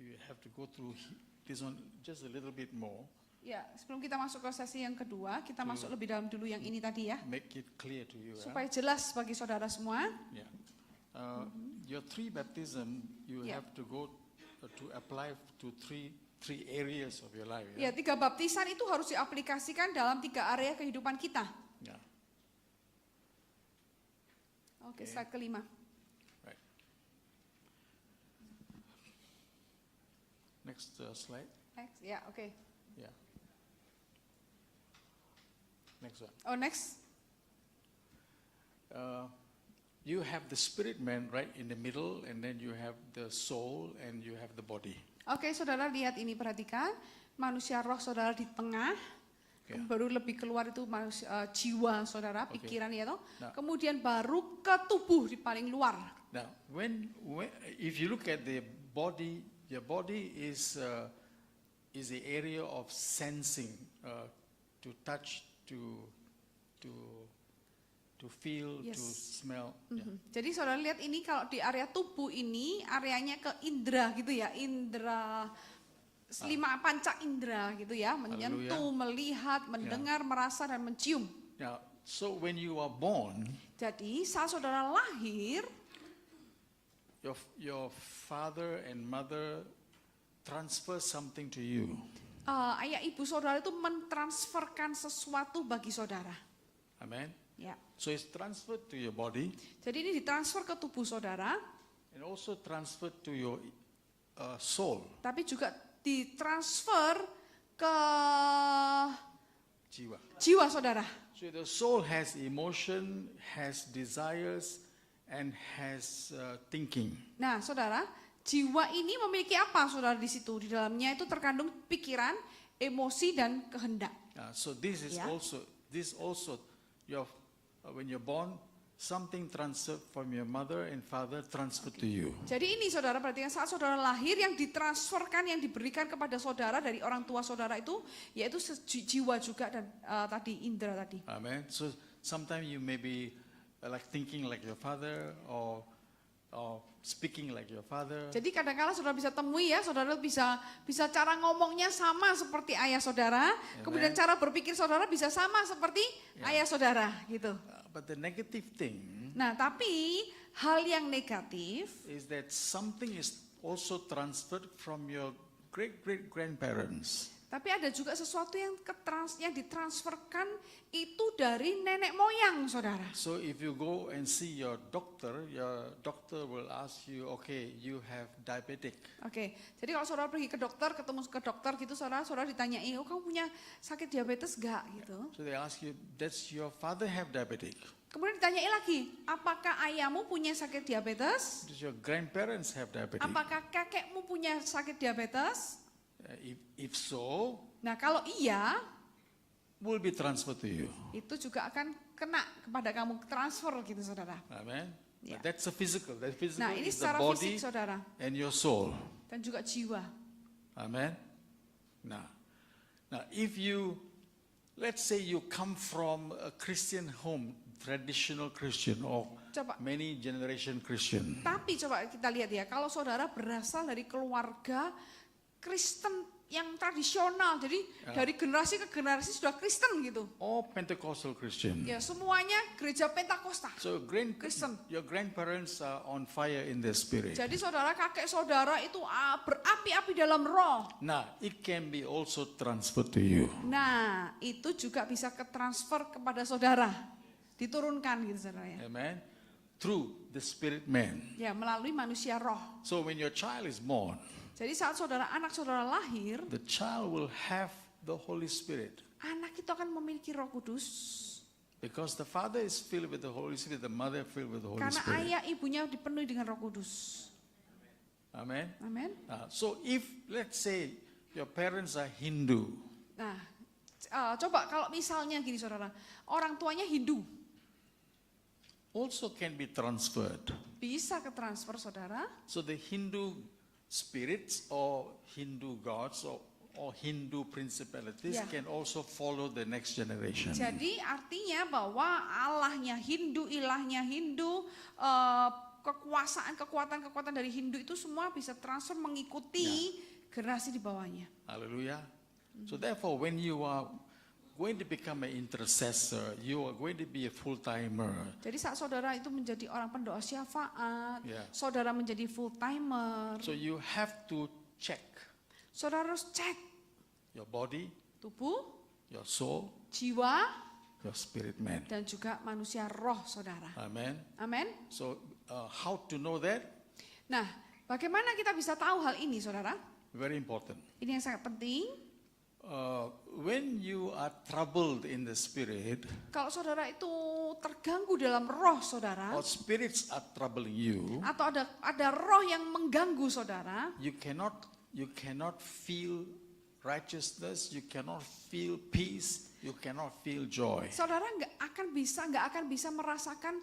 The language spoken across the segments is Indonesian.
you have to go through this one just a little bit more. Ya, sebelum kita masuk ke sesi yang kedua, kita masuk lebih dalam dulu yang ini tadi ya. Make it clear to you. Supaya jelas bagi saudara semua. Yeah. Your 3 baptism, you have to go to apply to three areas of your life. Ya, 3 baptisan itu harus diaplikasikan dalam 3 area kehidupan kita. Yeah. Oke, slide kelima. Right. Next slide. Next, ya, oke. Yeah. Next one. Oh, next. You have the spirit man right in the middle, and then you have the soul, and you have the body. Oke, saudara lihat ini, perhatikan. Manusia roh saudara di tengah. Yeah. Baru lebih keluar itu manusia, jiwa saudara, Okay. pikiran ya toh. Nah. Kemudian baru ke tubuh di paling luar. Now, when if you look at the body, your body is the area of sensing, to touch, to feel, Yes. to smell. Yeah. Jadi saudara lihat ini kalau di area tubuh ini areanya ke indera gitu ya, indera 5 panca indera gitu ya, menyentuh, melihat, mendengar, merasa dan mencium. Now, so when you are born, Jadi saat saudara lahir, your father and mother transfer something to you. ayah ibu saudara itu mentransferkan sesuatu bagi saudara. Amen. Ya. So it's transferred to your body Jadi ini ditransfer ke tubuh saudara, and also transferred to your soul. tapi juga ditransfer ke Jiwa. jiwa saudara. So the soul has emotion, has desires, and has thinking. Nah, saudara, jiwa ini memiliki apa, saudara, di situ? Di dalamnya itu terkandung pikiran, emosi, dan kehendak. So this is Yeah. also your when you're born, something transferred from your mother and father transferred to you. Jadi ini, saudara, perhatikan, saat saudara lahir yang ditransferkan, yang diberikan kepada saudara dari orang tua saudara itu, yaitu jiwa juga dan tadi indera tadi. Amen. So sometimes you may be like thinking like your father or speaking like your father. Jadi kadang-kala saudara bisa temui ya, saudara bisa cara ngomongnya sama seperti ayah saudara, kemudian cara berpikir saudara bisa sama seperti ayah saudara gitu. But the negative thing Nah, tapi hal yang negatif is that something is also transferred from your great-great-grandparents. tapi ada juga sesuatu yang ditransferkan itu dari nenek moyang saudara. So if you go and see your doctor will ask you, okay, you have diabetic. Oke, jadi kalau saudara pergi ke dokter, ketemu ke dokter gitu, saudara ditanyai, oh kamu punya sakit diabetes gak gitu. So they ask you, does your father have diabetic? Kemudian ditanyai lagi, apakah ayahmu punya sakit diabetes? Does your grandparents have diabetic? Apakah kakekmu punya sakit diabetes? If so, Nah kalau iya, will be transferred to you. itu juga akan kena kepada kamu, transfer gitu saudara. Amen. Yeah. But that's a physical. That physical Nah ini is the secara body fisik saudara, and your soul. dan juga jiwa. Amen. Now, if you, let's say you come from a Christian home, traditional Christian or Coba. many generation Christian. Tapi coba kita lihat ya, kalau saudara berasal dari keluarga Kristen yang tradisional, jadi dari generasi ke generasi sudah Kristen gitu. Or Pentecostal Christian. Ya semuanya gereja Pentakosta. So Kristen. your grandparents are on fire in the spirit. Jadi saudara, kakek saudara itu berapi-api dalam roh. Now, it can be also transferred to you. Nah, itu juga bisa ke transfer kepada saudara. Diturunkan gitu saudara ya. Amen. Through the spirit man. Ya, melalui manusia roh. So when your child is born, Jadi saat anak saudara lahir, the child will have the Holy Spirit. anak itu akan memiliki Roh Kudus. Because the father is filled with the Holy Spirit, the mother filled with the Holy Karena Spirit. ayah ibunya dipenuhi dengan Roh Kudus. Amen. Amin. So if, let's say, your parents are Hindu, Nah, coba kalau misalnya gini saudara, orang tuanya Hindu, also can be transferred. bisa ke transfer saudara. So the Hindu spirits or Hindu gods or Hindu principalities Yeah. can also follow the next generation. Jadi artinya bahwa Allahnya Hindu, ilahnya Hindu, kekuatan dari Hindu itu semua bisa transfer mengikuti generasi di bawahnya. Hallelujah. So therefore, when you are going to become an intercessor, you are going to be a full-timer. Jadi saat saudara itu menjadi orang pendoa syafaat, Yeah. saudara menjadi full timer, So you have to check saudara harus cek your body, tubuh, your soul, jiwa, your spirit man. dan juga manusia roh saudara. Amen. Amin. So how to know that? Nah, bagaimana kita bisa tahu hal ini saudara? Very important. Ini yang sangat penting. When you are troubled in the spirit, Kalau saudara itu terganggu dalam roh saudara, or spirits are troubling you, atau ada roh yang mengganggu saudara, you cannot feel righteousness, you cannot feel peace, you cannot feel joy. saudara nggak akan bisa merasakan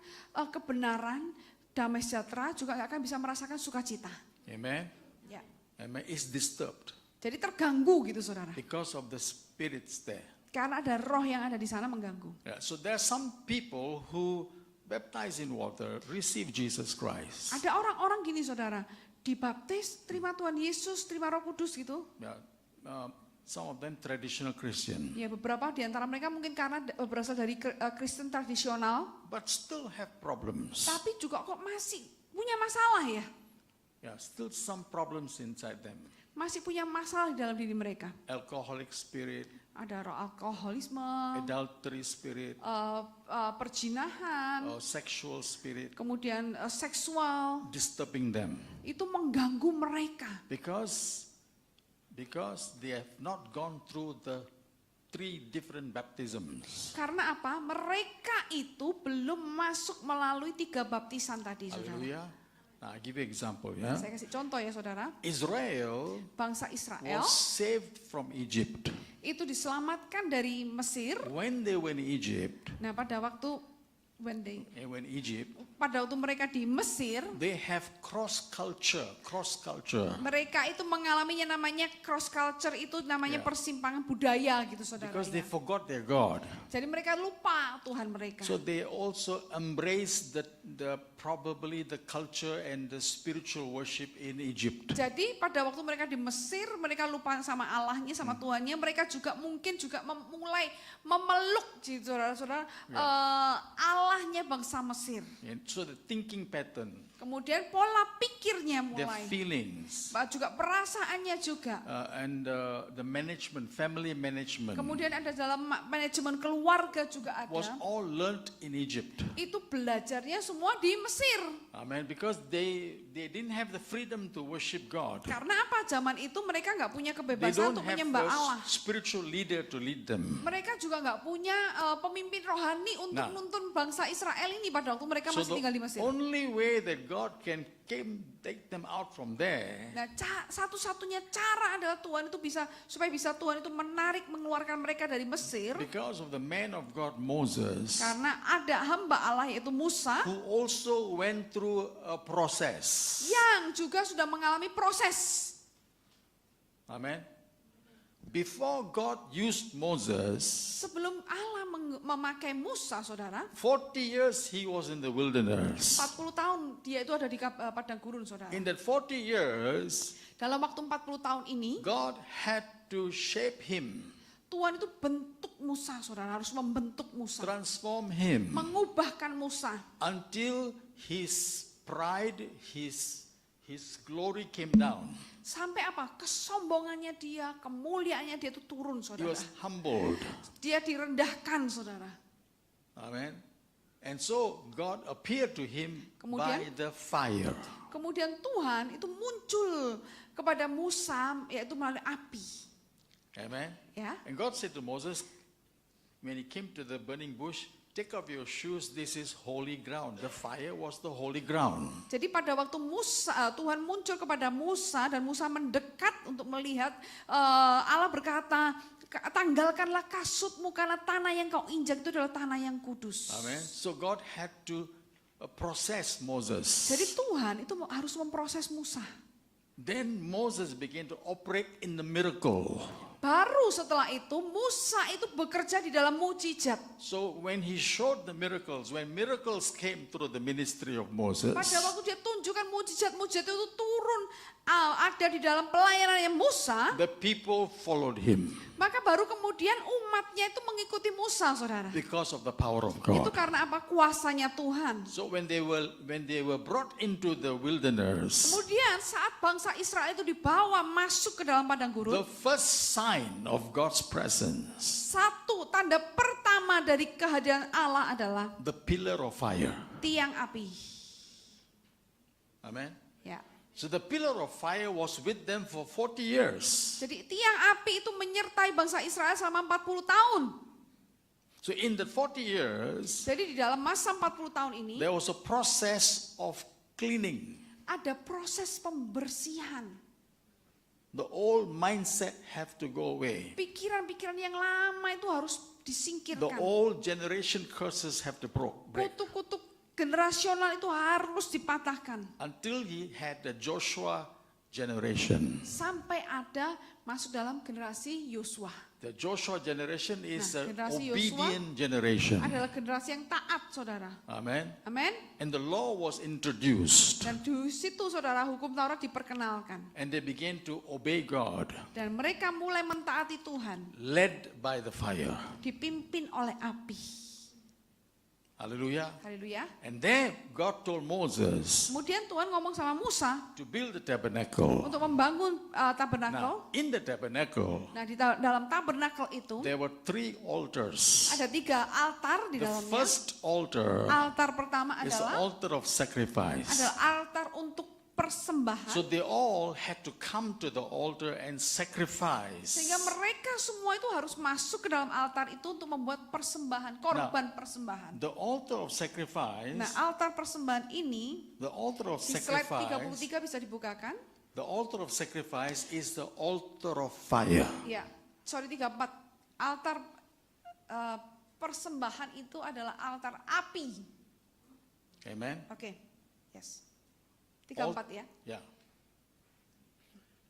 kebenaran, damai sejahtera, juga nggak akan bisa merasakan sukacita. Amen. Ya. Amen. It's disturbed Jadi terganggu gitu saudara, because of the spirits there. karena ada roh yang ada di sana mengganggu. Yeah, so there are some people who baptize in water, receive Jesus Christ. Ada orang-orang gini saudara, dibaptis, terima Tuhan Yesus, terima Roh Kudus gitu. Yeah, some of them traditional Christian, Ya beberapa di antara mereka mungkin karena berasal dari Kristen tradisional, but still have problems. tapi juga kok masih punya masalah ya. Yeah, still some problems inside them. Masih punya masalah di dalam diri mereka. Alcoholic spirit, Ada roh alkoholisme, adultery spirit, perjinahan, sexual spirit, kemudian seksual, disturbing them itu mengganggu mereka. because they have not gone through the 3 different baptisms. Karena apa? Mereka itu belum masuk melalui 3 baptisan tadi saudara. Hallelujah. Now, I give you example. Yeah, Saya kasih contoh ya saudara. Israel Bangsa Israel was saved from Egypt. itu diselamatkan dari Mesir. When they were in Egypt, Nah pada waktu pada waktu mereka di Mesir, they have cross culture. mereka itu mengalaminya namanya cross culture, itu namanya Yeah. persimpangan budaya gitu saudara. Because they Ya. forgot their God. Jadi mereka lupa Tuhan mereka. So they also embrace probably the culture and the spiritual worship in Egypt. Jadi pada waktu mereka di Mesir, mereka lupa sama Allahnya, sama Tuhannya. Mereka juga mungkin juga mulai memeluk, saudara-saudara, Allahnya bangsa Mesir. And so the thinking pattern, Kemudian pola pikirnya their mulai, feelings, juga perasaannya juga. and the management, family management, Kemudian ada dalam manajemen keluarga juga was ada. all learned in Egypt. Itu belajarnya semua di Mesir. Amen. Because they didn't have the freedom to worship God. Karena apa? Zaman itu mereka nggak punya They kebebasan don't untuk have menyembah Allah. a spiritual leader to lead them. Mereka juga nggak punya pemimpin rohani untuk Nah. menuntun bangsa Israel ini pada waktu mereka So masih tinggal di the Mesir. only way that God can take them out from there Nah, satu-satunya cara adalah Tuhan itu supaya bisa Tuhan itu mengeluarkan mereka dari Mesir, because of the man of God Moses, karena ada hamba Allah yaitu Musa who also went through a process. yang juga sudah mengalami proses. Amen. Before God used Moses, Sebelum Allah memakai Musa, saudara, 40 years he was in the wilderness. 40 tahun dia itu ada di padang gurun, saudara. In that 40 years, Dalam waktu 40 tahun ini, God had to shape him, Tuhan itu bentuk Musa, saudara, harus membentuk Musa, transform him, mengubahkan Musa, until his pride, his glory came down. sampai apa? Kesombongannya dia, kemuliaannya dia itu turun, He saudara. was humbled. Dia direndahkan, saudara. Amen. And so God appeared to him by Kemudian? the fire. Kemudian Tuhan itu muncul kepada Musa, yaitu melalui api. Amen. Ya. And God said to Moses, when he came to the burning bush, take off your shoes, this is holy ground. The fire was the holy ground. Jadi pada waktu Tuhan muncul kepada Musa dan Musa mendekat untuk melihat, Allah berkata, tanggalkanlah kasutmu karena tanah yang kau injak itu adalah tanah yang kudus. Amen. So God had to process Moses. Jadi Tuhan itu harus memproses Musa. Then Moses began to operate in the miracle. Baru setelah itu Musa itu bekerja di dalam mujizat. So when he showed the miracles, when miracles came through the ministry of Moses, Pada waktu dia tunjukkan mujizat-mujizat itu turun ada di dalam pelayanannya Musa, the people followed him maka baru kemudian umatnya itu mengikuti Musa, saudara. because of the power of Itu God. karena apa? Kuasanya Tuhan. So when they were brought into the wilderness, Kemudian saat bangsa Israel itu dibawa masuk ke dalam padang the gurun, first sign of God's presence, satu tanda pertama dari kehadiran Allah adalah the pillar of fire. tiang api. Amen. Ya. So the pillar of fire was with them for 40 years. Jadi tiang api itu menyertai bangsa Israel selama 40 tahun. So in the 40 years, Jadi di dalam masa 40 tahun ini there was a process of cleaning. ada proses pembersihan. The old mindset have to go away. Pikiran-pikiran yang lama itu harus The disingkirkan. old generation curses have to break. Kutuk-kutuk generasional itu harus dipatahkan. Until he had the Joshua generation. Sampai ada masuk dalam generasi Yosua. The Joshua generation is Nah, an generasi Yosua obedient generation. Adalah generasi yang taat, saudara. Amen. Amin. And the law was introduced. Dan di situ, saudara, hukum Taurat diperkenalkan. And they began to obey God, Dan mereka mulai mentaati Tuhan. led by the fire. Dipimpin oleh api. Hallelujah. Haleluya. And then God told Moses Kemudian Tuhan ngomong sama Musa to build the tabernacle. untuk membangun tabernakel. Now, in the tabernacle, Nah, di dalam tabernakel itu there were 3 altars. ada 3 altar di The dalamnya. first altar Altar pertama is the adalah altar of sacrifice. altar untuk persembahan. So they all had to come to the altar and sacrifice. Sehingga mereka semua itu harus masuk ke dalam altar itu untuk membuat persembahan, korban persembahan. The altar of sacrifice, Nah, altar persembahan ini the altar of di slide sacrifice, 33 bisa dibukakan. the altar of sacrifice is the altar of fire. Ya, sorry 34. Altar persembahan itu adalah altar api. Amen. Oke, yes. 34 ya. Yeah.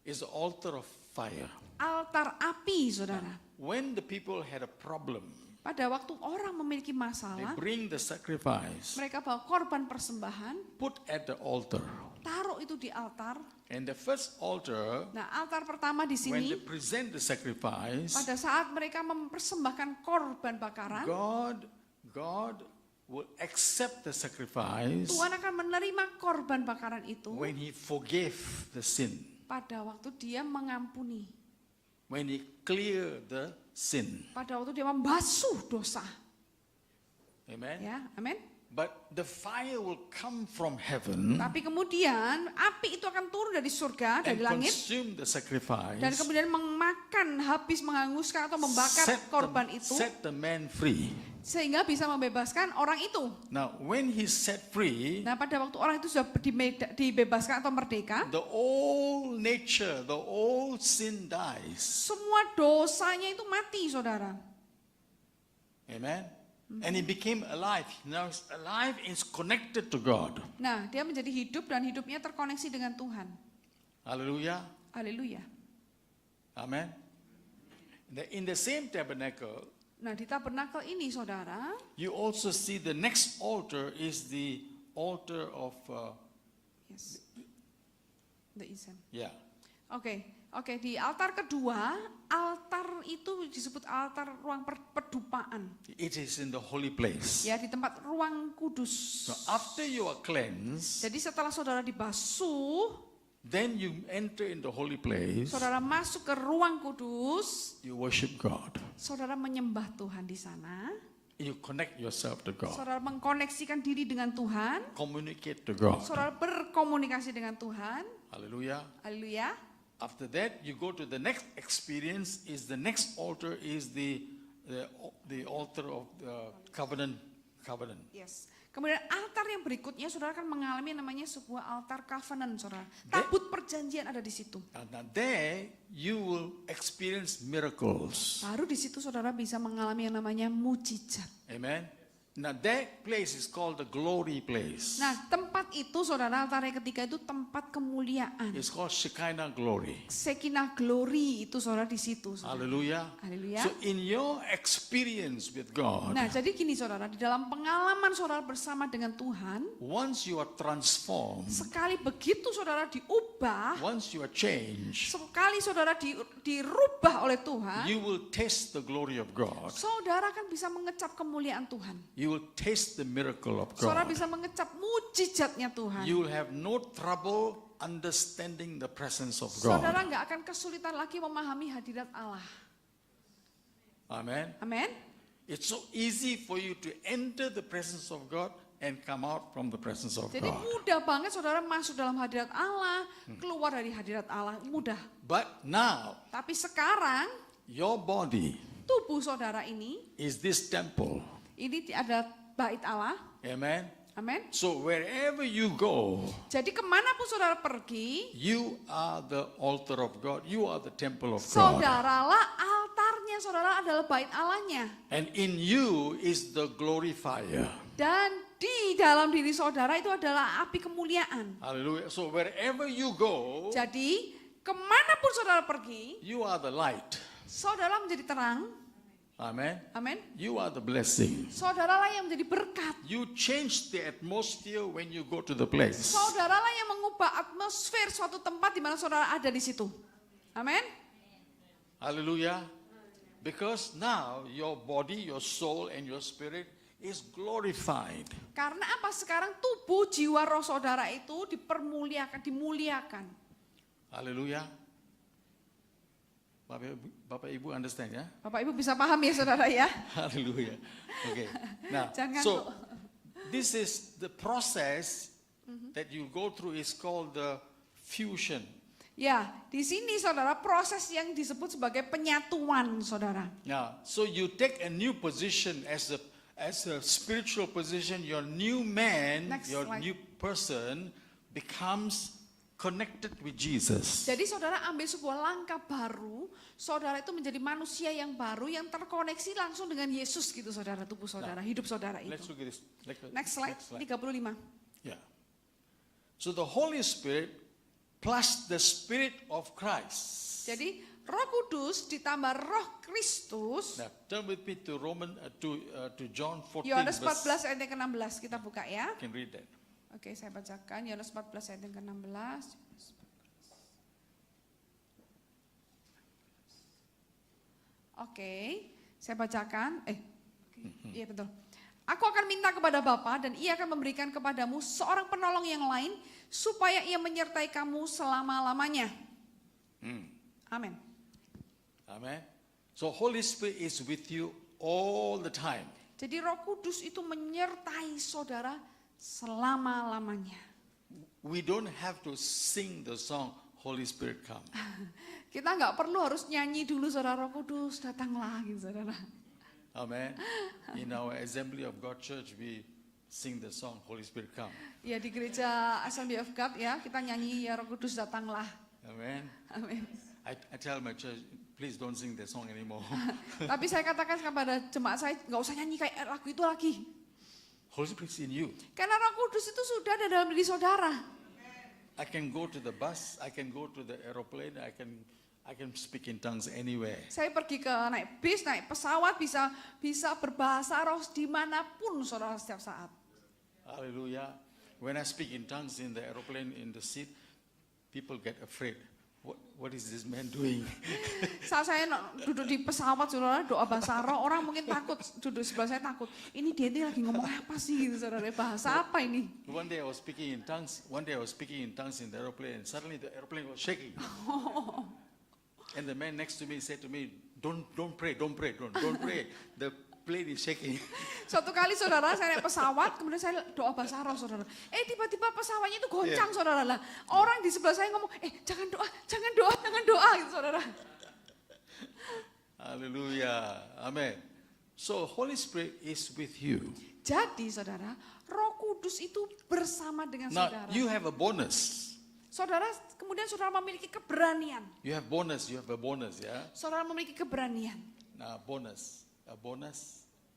Is the altar of fire. Altar api, saudara. When the people had a problem, Pada waktu orang memiliki they masalah, bring the sacrifice, mereka bawa korban persembahan, put at the altar. taruh itu di altar. And the first altar, Nah, altar pertama di when they sini, present the sacrifice, pada saat mereka mempersembahkan korban bakaran, God will accept the sacrifice Tuhan akan menerima korban bakaran itu when he forgave the sin, pada waktu dia mengampuni, when he clear the sin. pada waktu dia membasuh dosa. Amen. Ya, amin. But the fire will come from heaven Tapi kemudian api itu akan turun dari surga, and dari langit, consume the sacrifice, dan kemudian memakan, habis menghanguskan atau membakar korban itu, set the man free. sehingga bisa membebaskan orang itu. Now, when he's set free, Nah, pada waktu orang itu sudah dibebaskan atau merdeka, the old nature, the old sin dies. semua dosanya itu mati, saudara. Amen. And he became alive. Now he's alive, is connected to God. Nah, dia menjadi hidup dan hidupnya terkoneksi dengan Tuhan. Hallelujah. Haleluya. Amen. In the same tabernacle, Nah, di tabernakel ini, saudara, you also see the next altar is the altar of, yes, the incense. yeah. Oke, di altar kedua, altar itu disebut altar ruang pedupaan. It is in the holy place. Ya, di tempat ruang kudus. So after you are cleansed, Jadi setelah saudara dibasuh, then you enter in the holy place, saudara masuk ke ruang kudus, you worship God. saudara menyembah Tuhan di sana, You connect yourself to God. saudara mengkoneksikan diri dengan Tuhan, Communicate to God. saudara berkomunikasi dengan Tuhan. Hallelujah. Haleluya. After that, you go to the next experience. Is the next altar is the altar of the covenant. Yes. Kemudian altar yang berikutnya, saudara akan mengalami namanya sebuah altar covenant, saudara. Tabut perjanjian ada di situ. And there you will experience miracles. Baru di situ saudara bisa mengalami yang namanya mujizat. Amen. Now that place is called the glory place. Nah, tempat itu saudara, altar yang ketiga itu tempat kemuliaan. It's called Shekinah glory. Shekinah glory itu saudara di situ. Saudara. Hallelujah. Haleluya. So in your experience with God, Nah, jadi gini saudara, di dalam pengalaman saudara bersama dengan Tuhan, once you are transformed, sekali begitu saudara diubah, once you are changed, sekali saudara dirubah oleh Tuhan, you will taste the glory of God. saudara kan bisa mengecap kemuliaan Tuhan. You will taste the miracle of Saudara God. bisa mengecap mujizatnya Tuhan. You will have no trouble understanding the presence of Saudara God. nggak akan kesulitan lagi memahami hadirat Allah. Amen. Amin. It's so easy for you to enter the presence of God and come out from the presence of Jadi God. mudah banget saudara masuk dalam hadirat Allah, keluar dari hadirat Allah, mudah. But now, Tapi sekarang your body tubuh saudara ini is this temple. ada bait Allah. Amen. Amin. So wherever you go, Jadi kemanapun saudara pergi, you are the altar of God. You are the temple of God. saudaralah altarnya, saudara adalah bait Allahnya. And in you is the glorifier. Dan di dalam diri saudara itu adalah api kemuliaan. Hallelujah. So wherever you go, Jadi kemanapun saudara pergi, you are the light. saudara menjadi terang. Amen. Amin. You are the blessing. Saudaralah yang menjadi berkat. You change the atmosphere when you go to the place. Saudaralah yang mengubah atmosfer suatu tempat di mana saudara ada di situ. Amin. Hallelujah. Because now your body, your soul, and your spirit is glorified. Karena apa? Sekarang tubuh, jiwa, roh saudara itu dimuliakan. Hallelujah. Bapak Ibu understand ya? Bapak Ibu bisa paham ya saudara ya? Hallelujah. Okay. Now, Jangan so this is the process that you go through is called the fusion. Ya, di sini saudara proses yang disebut sebagai penyatuan saudara. Now, so you take a new position as a spiritual position. Your new man, Next your slide. new person becomes connected with Jesus. Jadi saudara ambil sebuah langkah baru, saudara itu menjadi manusia yang baru yang terkoneksi langsung dengan Yesus gitu saudara, tubuh saudara, hidup saudara Let's itu. look at this. Next slide, 35. Yeah. So the Holy Spirit plus the Spirit of Christ. Jadi Roh Kudus ditambah Roh Kristus. Now turn with me to to John 14. Yohanes verse- 14 ayat yang ke-16 kita buka ya. You can read that. Oke, saya bacakan Yohanes 14 ayat yang ke-16. Oke, saya bacakan. Iya betul. Aku akan minta kepada Bapa dan ia akan memberikan kepadamu seorang penolong yang lain supaya ia menyertai kamu selama-lamanya. Amin. Amen. So Holy Spirit is with you all the time. Jadi Roh Kudus itu menyertai saudara selama-lamanya. We don't have to sing the song Holy Spirit come. Kita nggak perlu harus nyanyi dulu saudara, Roh Kudus datanglah gitu saudara. Amen. In our Assembly of God Church, we sing the song Holy Spirit come. Ya di gereja Assembly of God ya kita nyanyi ya Roh Kudus datanglah. Amen. Amin. I tell my church, please don't sing that song anymore. Tapi saya katakan kepada jemaat saya nggak usah nyanyi kayak lagu itu lagi. Holy Spirit is in you. Karena Roh Kudus itu sudah ada dalam diri saudara. I can go to the bus, I can go to the aeroplane, I can speak in tongues anywhere. Saya pergi ke naik bis, naik pesawat, bisa berbahasa roh dimanapun saudara setiap saat. Hallelujah. When I speak in tongues in the aeroplane, in the seat, people get afraid. What is this man doing? Saat saya duduk di pesawat saudara doa bahasa roh, orang mungkin takut, duduk sebelah saya takut. Ini dia ini lagi ngomong apa sih gitu saudara, bahasa apa ini? One day I was speaking in tongues in the aeroplane, and suddenly the aeroplane was shaking. And the man next to me said to me, don't pray. The plane is shaking. Suatu kali saudara saya naik pesawat, kemudian saya doa bahasa roh saudara. Tiba-tiba pesawatnya itu goncang saudara lah. Orang di sebelah saya ngomong, jangan doa gitu saudara. Hallelujah. Amen. So Holy Spirit is with you. Jadi saudara, Roh Kudus itu bersama dengan Now saudara. you have a bonus. Saudara, kemudian saudara memiliki keberanian. You have a bonus, yeah? Saudara memiliki keberanian. Now a bonus.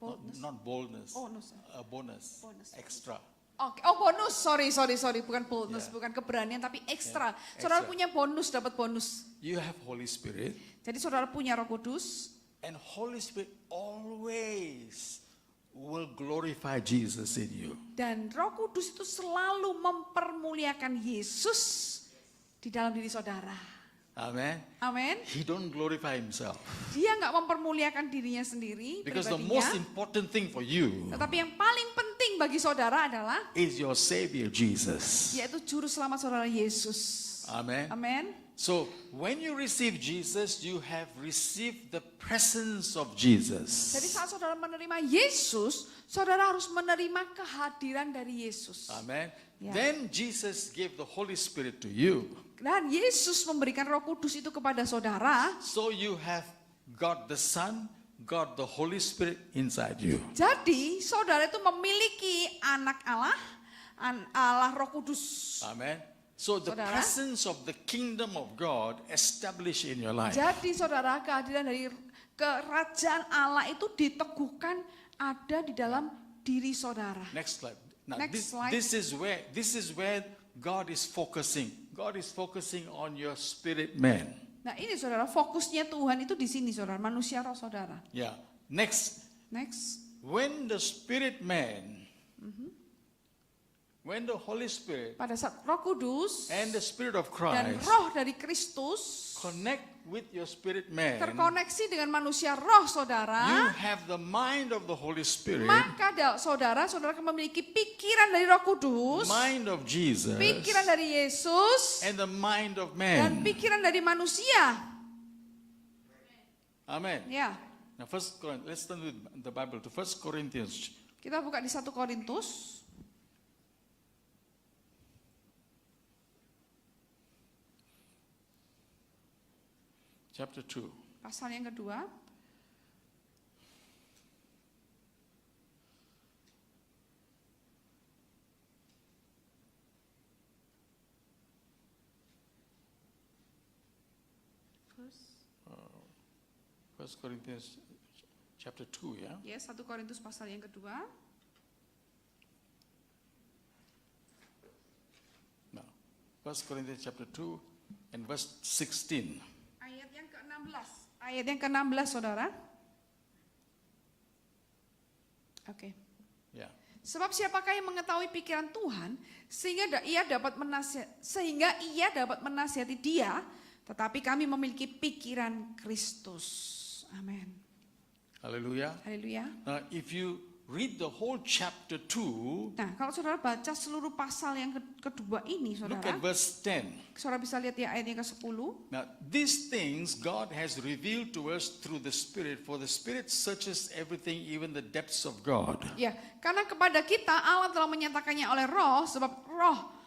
Boldness. Not boldness. Oh, no, sir. Bonus. Bonus. Extra. Oke, oh bonus, sorry, bukan boldness, Yeah. bukan keberanian, tapi ekstra. Yeah, Saudara extra. punya bonus, dapat bonus. You have Holy Spirit, Jadi saudara punya Roh Kudus, and Holy Spirit always will glorify Jesus in you. dan Roh Kudus itu selalu mempermuliakan Yesus di dalam diri saudara. Amen. Amin. He don't glorify himself. Dia nggak mempermuliakan dirinya sendiri, Because the pribadinya. most important thing for you Tetapi yang paling penting bagi saudara adalah is your Savior Jesus. yaitu juru selamat saudara Yesus. Amen. Amin. So when you receive Jesus, you have received the presence of Jesus. Jadi saat saudara menerima Yesus, saudara harus menerima kehadiran dari Yesus. Amen. Yeah. Then Jesus gave the Holy Spirit to you. Dan Yesus memberikan Roh Kudus itu kepada saudara. So you have got the Son, got the Holy Spirit inside you. Jadi saudara itu memiliki anak Allah, Allah Roh Kudus. Amen. So the Saudara. presence of the kingdom of God established in your life. Jadi saudara, kehadiran dari kerajaan Allah itu diteguhkan ada di dalam diri saudara. Next slide. Now Next slide. this is where God is focusing. God is focusing on your spirit man. Nah ini saudara, fokusnya Tuhan itu di sini saudara, manusia roh saudara. Yeah. Next, Next. when the spirit man, when the Holy Spirit Pada saat Roh Kudus and the Spirit of dan Christ roh dari Kristus connect with your spirit man, terkoneksi dengan manusia roh you saudara, have the mind of the Holy Spirit, maka saudara akan memiliki pikiran dari Roh Kudus, mind of Jesus, pikiran dari Yesus, and the mind of dan man. pikiran dari manusia. Amen. Ya, Now, let's turn with the Bible to 1 Corinthians kita buka di 1 Korintus chapter 2. pasal yang kedua. First Corinthians chapter 2, yeah? Ya, 1 Korintus pasal yang kedua. Now, 1 Corinthians chapter 2 and verse 16. Ayat yang ke-16. Ayat yang ke-16 saudara. Oke. Yeah. Sebab siapakah yang mengetahui pikiran Tuhan sehingga ia dapat menasihati dia, tetapi kami memiliki pikiran Kristus. Amin. Hallelujah. Haleluya. Now, if you read the whole chapter 2, Nah, kalau saudara baca seluruh pasal yang kedua ini, look at saudara, verse 10. saudara bisa lihat ya ayat yang ke-10. Now, these things God has revealed to us through the Spirit, for the Spirit searches everything, even the depths of God. Ya, karena kepada kita Allah telah menyatakannya oleh Roh, sebab Roh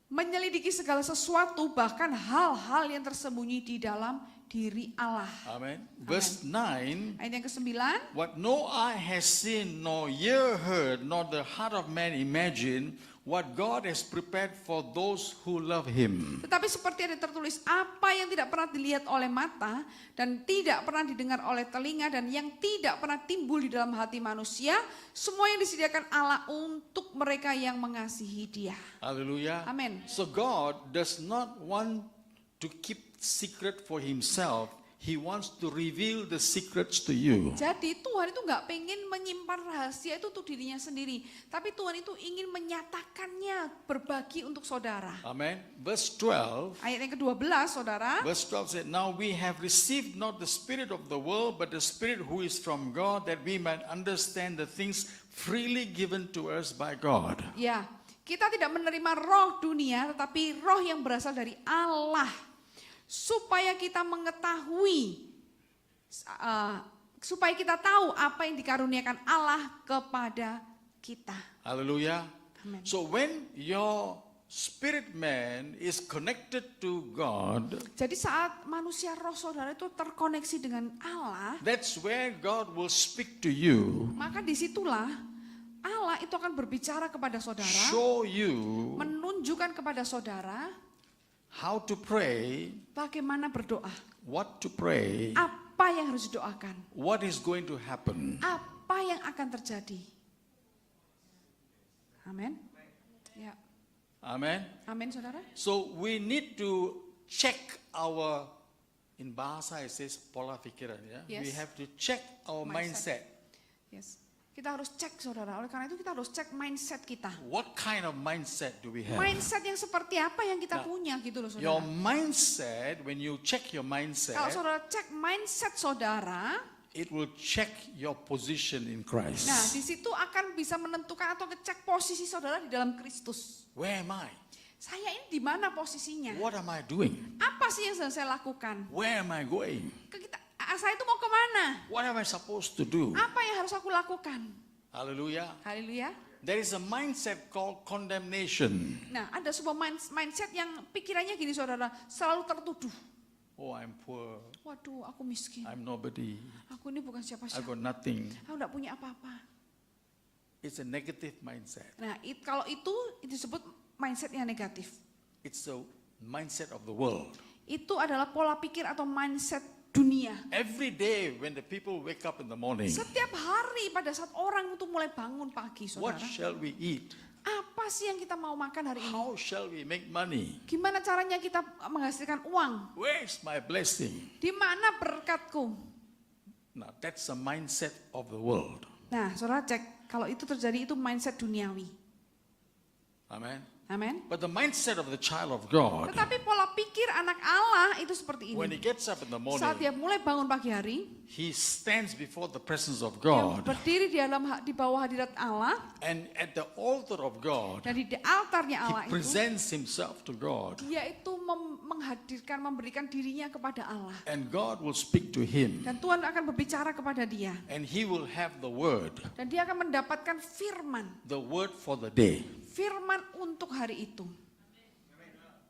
menyelidiki segala sesuatu, bahkan hal-hal yang tersembunyi di dalam diri Allah. Amen. Verse 9. Ayat yang ke-9. What no eye has seen, nor ear heard, nor the heart of man imagined, what God has prepared for those who love Him. Tetapi seperti ada tertulis, apa yang tidak pernah dilihat oleh mata, dan tidak pernah didengar oleh telinga, dan yang tidak pernah timbul di dalam hati manusia, semua yang disediakan Allah untuk mereka yang mengasihi Dia. Hallelujah. Amen. So God does not want to keep secret for Himself. He wants to reveal the secrets to you. Jadi Tuhan itu nggak pengen menyimpan rahasia itu untuk dirinya sendiri, tapi Tuhan itu ingin menyatakannya, berbagi untuk saudara. Amen. Verse 12. Ayat yang ke-12 saudara. Verse 12 said, now we have received not the spirit of the world, but the Spirit who is from God, that we might understand the things freely given to us by God. Ya, kita tidak menerima roh dunia, tetapi roh yang berasal dari Allah, supaya kita mengetahui, supaya kita tahu apa yang dikaruniakan Allah kepada kita. Hallelujah. Amen. So when your spirit man is connected to God, Jadi saat manusia roh saudara itu terkoneksi dengan Allah, that's where God will speak to you, maka disitulah Allah itu akan berbicara kepada saudara, show you menunjukkan kepada saudara how to pray, bagaimana berdoa, what to pray, apa yang harus didoakan, what is going to happen. apa apa yang akan terjadi. Amin. Ya. Amen. Amin, saudara. So we need to check our, in bahasa it says pola pikiran, ya. Yes. We have to check our mindset. Yes. Kita harus cek, saudara. Oleh karena itu kita harus cek mindset kita. What kind of mindset do we have? Mindset yang seperti apa yang kita Nah, punya gitu loh, Your saudara. mindset, when you check your mindset, Kalau saudara cek mindset saudara, it will check your position in Christ. nah di situ akan bisa menentukan atau ngecek posisi saudara di dalam Kristus. Where am I? Saya ini di mana posisinya? What am I doing? Apa sih yang sedang saya lakukan? Where am I going? Saya itu mau kemana? What am I supposed to do? Apa yang harus aku lakukan? Hallelujah. Haleluya. There is a mindset called condemnation. Nah, ada sebuah mindset yang pikirannya gini, saudara, selalu tertuduh. Oh, I'm poor. Waduh, aku miskin. I'm nobody. Aku ini bukan I siapa-siapa. got nothing. Aku enggak punya apa-apa. It's a negative mindset. Nah, kalau itu disebut mindset yang negatif. It's the mindset of the world. Itu adalah pola pikir atau mindset dunia. Every day when the people wake up in the morning, Setiap hari pada saat orang untuk mulai bangun pagi, what saudara. shall we eat? Apa sih yang kita mau makan hari ini? How shall we make money? Gimana caranya kita menghasilkan uang? Where's my blessing? Di mana berkatku? Now that's the mindset of the world. Nah, saudara cek, kalau itu terjadi itu mindset duniawi. Amen. Amin. But the mindset of the child of God, Tetapi pola pikir anak Allah itu seperti when he ini. gets up in the Saat dia morning, mulai bangun pagi hari, he stands before the presence of dia God. berdiri di bawah hadirat Allah, And at the altar of God, dan di altarnya he Allah itu, presents himself to God. dia itu memberikan dirinya kepada Allah. And God will speak to him. Dan Tuhan akan berbicara kepada dia. And he will have the word. Dan dia akan mendapatkan firman. The word for the day. Firman untuk hari itu.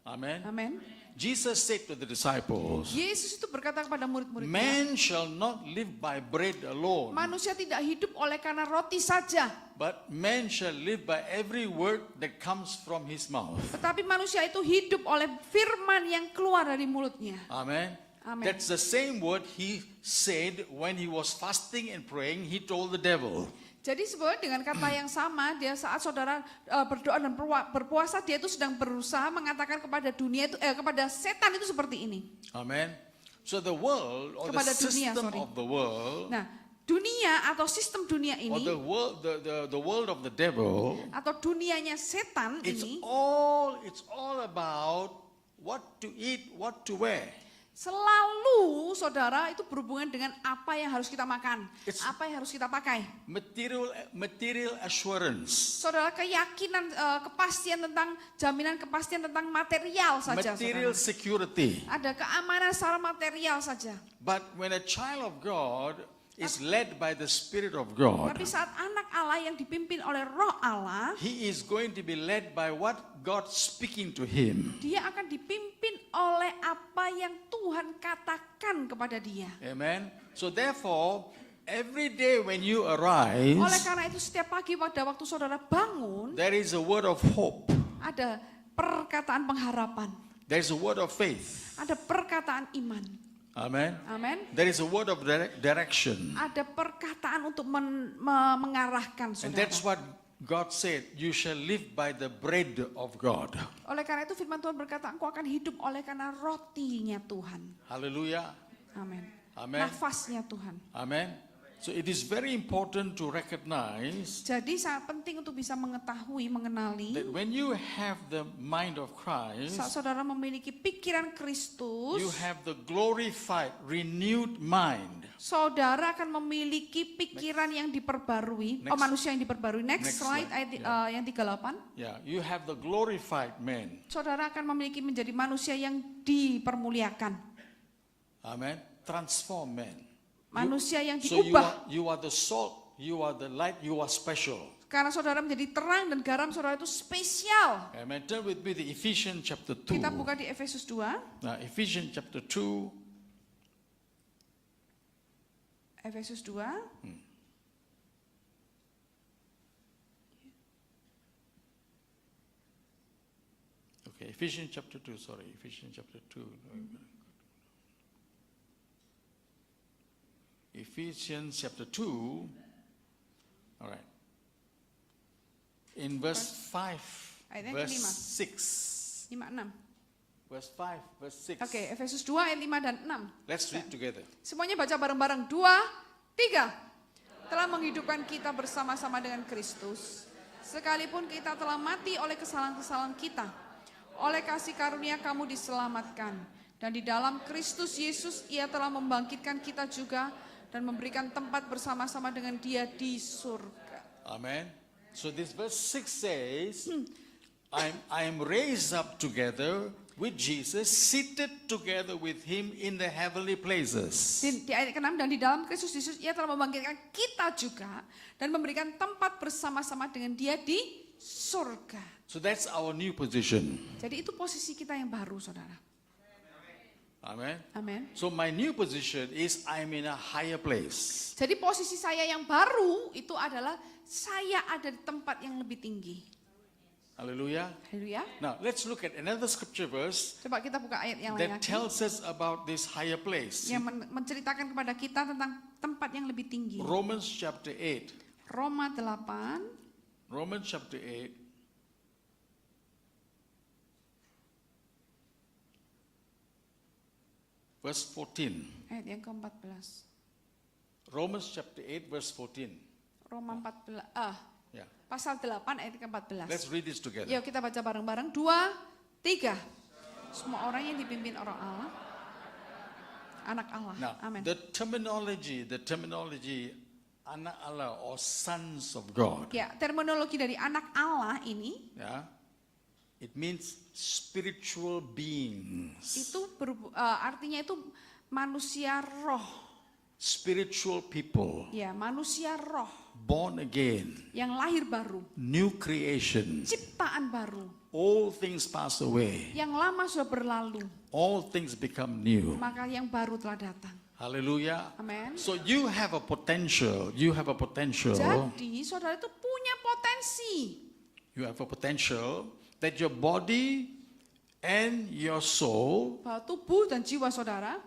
Amen. Amin. Jesus said to the disciples, Yesus itu berkata kepada murid-muridnya, man shall not live by bread alone, manusia tidak hidup oleh karena roti saja, but man shall live by every word that comes from his mouth. tetapi manusia itu hidup oleh firman yang keluar dari mulutnya. Amen. Amen. That's the same word he said when he was fasting and praying. He told the devil. Jadi sebenarnya dengan kata yang sama, dia saat saudara berdoa dan berpuasa, dia itu sedang berusaha mengatakan kepada dunia itu, kepada setan itu seperti ini. Amen. So the world or the Kepada dunia, system sorry. of the world, Nah, dunia atau sistem dunia or ini, the world of the devil, atau dunianya setan it's ini, all about what to eat, what to wear. selalu saudara itu berhubungan dengan apa yang harus kita makan, It's- apa yang harus kita pakai. Material assurance. Saudara, keyakinan, kepastian tentang, jaminan kepastian tentang material saja. Material Saudara. security. Ada keamanan secara material saja. But when a child of God is led by the Spirit of God, Tapi saat anak Allah yang dipimpin oleh Roh Allah, he is going to be led by what God speaking to him. dia akan dipimpin oleh apa yang Tuhan katakan kepada dia. Amen. So therefore, every day when you Oleh arise, karena itu setiap pagi pada waktu saudara bangun, there is a word of hope. ada perkataan pengharapan, There is a word of faith. ada perkataan iman. Amen. Amin. There is a word of direction. Ada perkataan untuk mengarahkan And saudara. that's what God said, you shall live by the bread of God. Oleh karena itu firman Tuhan berkata, engkau akan hidup oleh karena rotinya Tuhan. Hallelujah. Amin. Amen. Nafasnya Tuhan. Amen. So it is very important to recognize Jadi sangat penting untuk bisa mengetahui, mengenali, that when you have the mind of Christ, saat saudara memiliki pikiran Kristus, you have the glorified, renewed mind. saudara akan memiliki pikiran yang diperbarui, Next. manusia yang diperbarui. Next Next slide, slide, ayat yang 38. Yeah, you have the glorified man. Saudara akan memiliki menjadi manusia yang dipermuliakan. Amen. Transform man. Manusia yang So diubah. you are the salt, you are the light, you are special. Karena saudara menjadi terang dan garam, saudara itu spesial. Amen. Turn with me to Ephesians chapter 2. Kita buka di Efesus 2. Now, Ephesians chapter 2. Efesus 2. Okay, Ephesians chapter 2, sorry. Ephesians chapter 2. Ephesians chapter 2. All right. In verse 5, Ayat yang verse kelima. 6. 5, 6. Verse 5, verse 6. Oke, Efesus 2 ayat 5 dan 6. Let's read together. Semuanya baca bareng-bareng. 2, 3. Telah menghidupkan kita bersama-sama dengan Kristus. Sekalipun kita telah mati oleh kesalahan-kesalahan kita. Oleh kasih karunia kamu diselamatkan. Dan di dalam Kristus Yesus ia telah membangkitkan kita juga. Dan memberikan tempat bersama-sama dengan dia di surga. Amen. So this verse 6 says, I am raised up together with Jesus, seated together with him in the heavenly places. Di ayat ke-6, dan di dalam Kristus Yesus ia telah membangkitkan kita juga dan memberikan tempat bersama-sama dengan dia di surga. So that's our new position. Jadi itu posisi kita yang baru, saudara. Amen. Amin. So my new position is I'm in a higher place. Jadi posisi saya yang baru itu adalah saya ada di tempat yang lebih tinggi. Hallelujah. Haleluya. Now let's look at another scripture verse Coba kita buka ayat yang lain that lagi. tells us about this higher place. Yang menceritakan kepada kita tentang tempat yang lebih tinggi. Romans chapter 8. Roma 8. Romans chapter 8. Verse 14. Ayat yang ke-14. Romans chapter 8 verse 14. Roma 14. Yeah. Pasal 8 ayat ke-14. Let's read this together. Yuk kita baca bareng-bareng. 2, 3. Semua orang yang dipimpin orang Allah. Anak Allah. Now, Amin. the terminology anak Allah or sons of God. Ya, terminologi dari anak Allah ini Yeah. It means spiritual beings. itu artinya itu manusia roh. Spiritual people. Ya, manusia roh Born again. yang lahir baru, New creation. ciptaan baru. All things pass away. Yang lama sudah berlalu, All things become new. maka yang baru telah datang. Hallelujah. Amin. So you have a potential. You have a potential. Jadi, saudara itu punya potensi. You have a potential that your body and your soul Bahwa tubuh dan jiwa saudara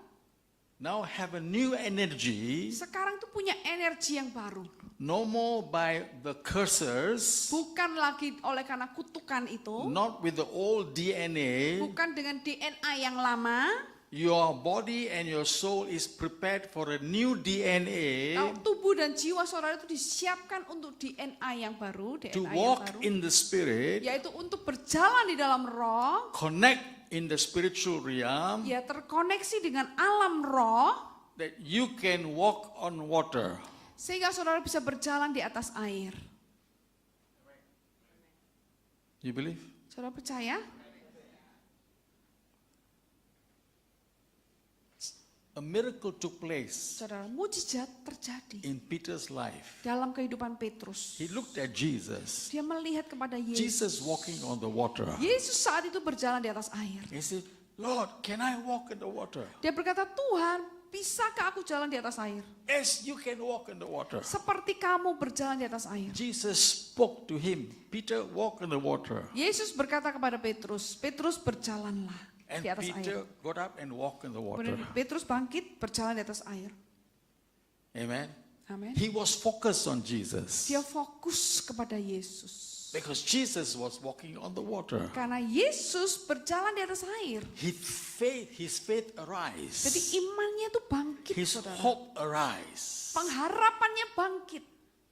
now have a new energy, sekarang itu punya energi yang baru. no more by the cursors, Bukan lagi oleh karena kutukan itu, not with the old DNA. bukan dengan DNA yang lama. Your body and your soul is prepared for a new DNA Kalau tubuh dan jiwa saudara itu disiapkan untuk DNA yang baru, to DNA yang walk baru, in the spirit, yaitu untuk berjalan di dalam roh, connect in the spiritual realm, ya terkoneksi dengan alam roh, that you can walk on water. sehingga saudara bisa berjalan di atas air. You believe? Saudara percaya? A miracle took place Saudara, mujizat terjadi in Peter's life. dalam kehidupan Petrus. He looked at Jesus. Dia melihat kepada Jesus Yesus. walking on the water. Yesus saat itu berjalan di atas air. He said, Lord, can I walk in the water? Dia berkata, Tuhan, bisakah aku jalan di atas air? Yes, you can walk in the water. Seperti kamu berjalan di atas air. Jesus spoke to him, Peter, walk in the water. Yesus berkata kepada Petrus, Petrus berjalanlah And di atas Peter air. got up and walked in the water. Kemudian Petrus bangkit berjalan di atas air. Amen. Amin. He was focused on Jesus Dia fokus kepada Yesus. because Jesus was walking on the water. Karena Yesus berjalan di atas air. His faith arise. Jadi imannya itu bangkit, His saudara. hope arise. Pengharapannya bangkit.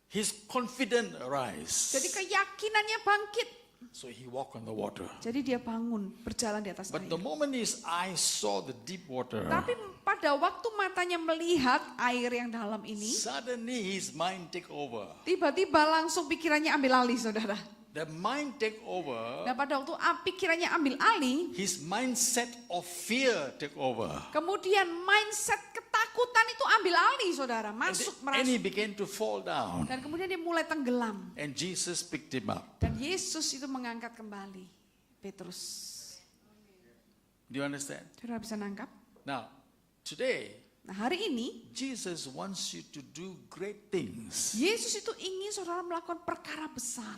His confidence arise. Jadi keyakinannya bangkit. So he walked on the water. Jadi dia bangun berjalan di atas But air. the moment his eyes saw the deep water, Tapi pada waktu matanya melihat air yang dalam ini, suddenly his mind take over. tiba-tiba langsung pikirannya ambil alih, saudara. The mind take over. Nah pada waktu pikirannya ambil alih, His mindset of fear take over. kemudian mindset ketakutan itu ambil alih, saudara. Masuk, And he merasuk. began to fall down. Dan kemudian dia mulai tenggelam. And Jesus picked him up. Dan Yesus itu mengangkat kembali Petrus. Do you understand? Saudara bisa nangkap? Now, today, Nah hari ini, Jesus wants you to do great things. Yesus itu ingin saudara melakukan perkara besar.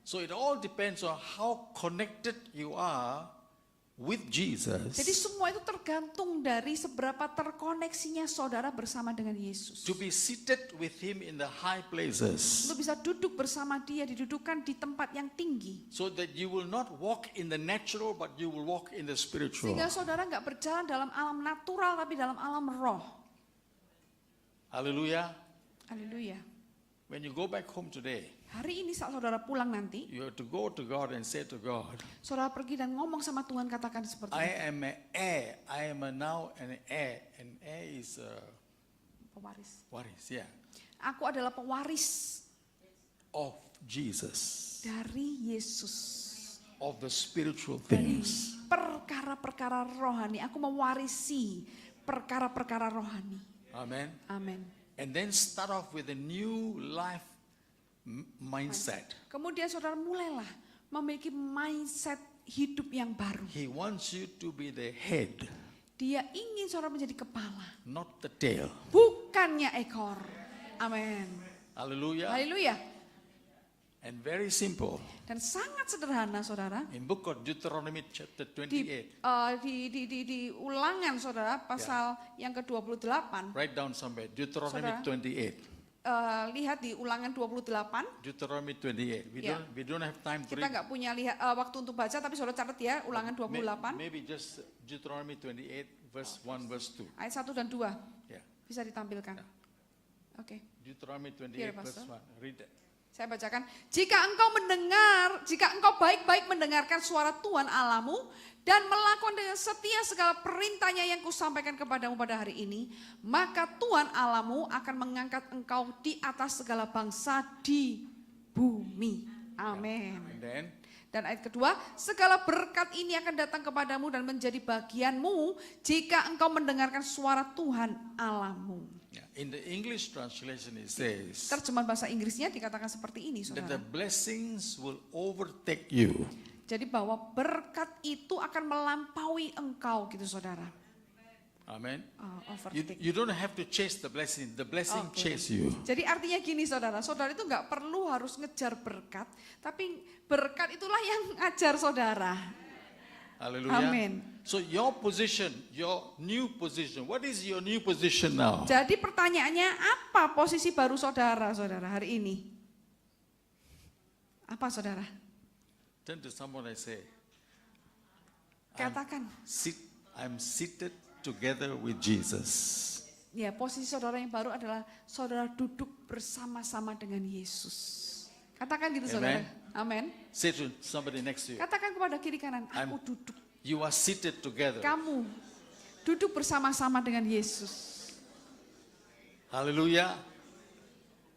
So it all depends on how connected you are with Jadi Jesus, semua itu tergantung dari seberapa terkoneksinya saudara bersama dengan Yesus. to be seated with him in the high places, Untuk bisa duduk bersama dia, didudukan di tempat yang tinggi. so that you will not walk in the natural, but you will walk in the spiritual. Sehingga saudara nggak berjalan dalam alam natural, tapi dalam alam roh. Hallelujah. Haleluya. When you go back home today, Hari ini saat saudara pulang nanti, you have to go to God and say to God, saudara pergi dan ngomong sama Tuhan, katakan seperti ini. I am an heir. I am now an heir. An heir is Pewaris. waris, yeah, Aku adalah pewaris of Jesus, dari Yesus. of the spiritual Dari things. perkara-perkara rohani. Aku mewarisi perkara-perkara rohani. Amen. Amin. And then start off with a new life mindset. Kemudian saudara mulailah memiliki mindset hidup yang baru. He wants you to be the head, Dia ingin saudara menjadi kepala, not the tail. bukannya ekor. Amin. Hallelujah. Haleluya. And very simple. Dan sangat sederhana saudara. In book of Deuteronomy chapter Di, 28, di ulangan saudara pasal yang ke-28. write down somewhere. Deuteronomy Saudara. 28. Lihat di ulangan 28. Deuteronomy 28. Yeah. We don't have time to Kita read. nggak punya waktu untuk baca, tapi saudara catat ya ulangan 28 Maybe just Deuteronomy 28 verse 1 verse 2. ayat 1 dan 2 Yeah. bisa ditampilkan. Oke. Deuteronomy Here, 28 verse Pastor. 1. Read that. Saya bacakan, jika engkau baik-baik mendengarkan suara Tuhan Allahmu dan melakukan dengan setia segala perintahnya yang kusampaikan kepadamu pada hari ini, maka Tuhan Allahmu akan mengangkat engkau di atas segala bangsa di bumi. Amin. And then Dan ayat kedua, segala berkat ini akan datang kepadamu dan menjadi bagianmu jika engkau mendengarkan suara Tuhan Allahmu. yeah, in the English translation it says Terjemahan bahasa Inggrisnya dikatakan seperti ini, that the saudara. blessings will overtake you. Jadi bahwa berkat itu akan melampaui engkau gitu saudara. Amen. Overtake. You don't have to chase the blessing Oke. chase you. Jadi artinya gini saudara itu nggak perlu harus ngejar berkat, tapi berkat itulah yang ngajar saudara. Hallelujah. Amin. So your position, your new position, what is your new position now? Jadi pertanyaannya apa posisi baru saudara hari ini? Apa saudara? Turn to someone and say, Katakan. I'm seated together with Jesus. Ya, posisi saudara yang baru adalah saudara duduk bersama-sama dengan Yesus. Katakan gitu saudara. Amin. Say to somebody next to you, Katakan kepada kiri kanan, aku duduk. you are seated together. Kamu duduk bersama-sama dengan Yesus. Hallelujah.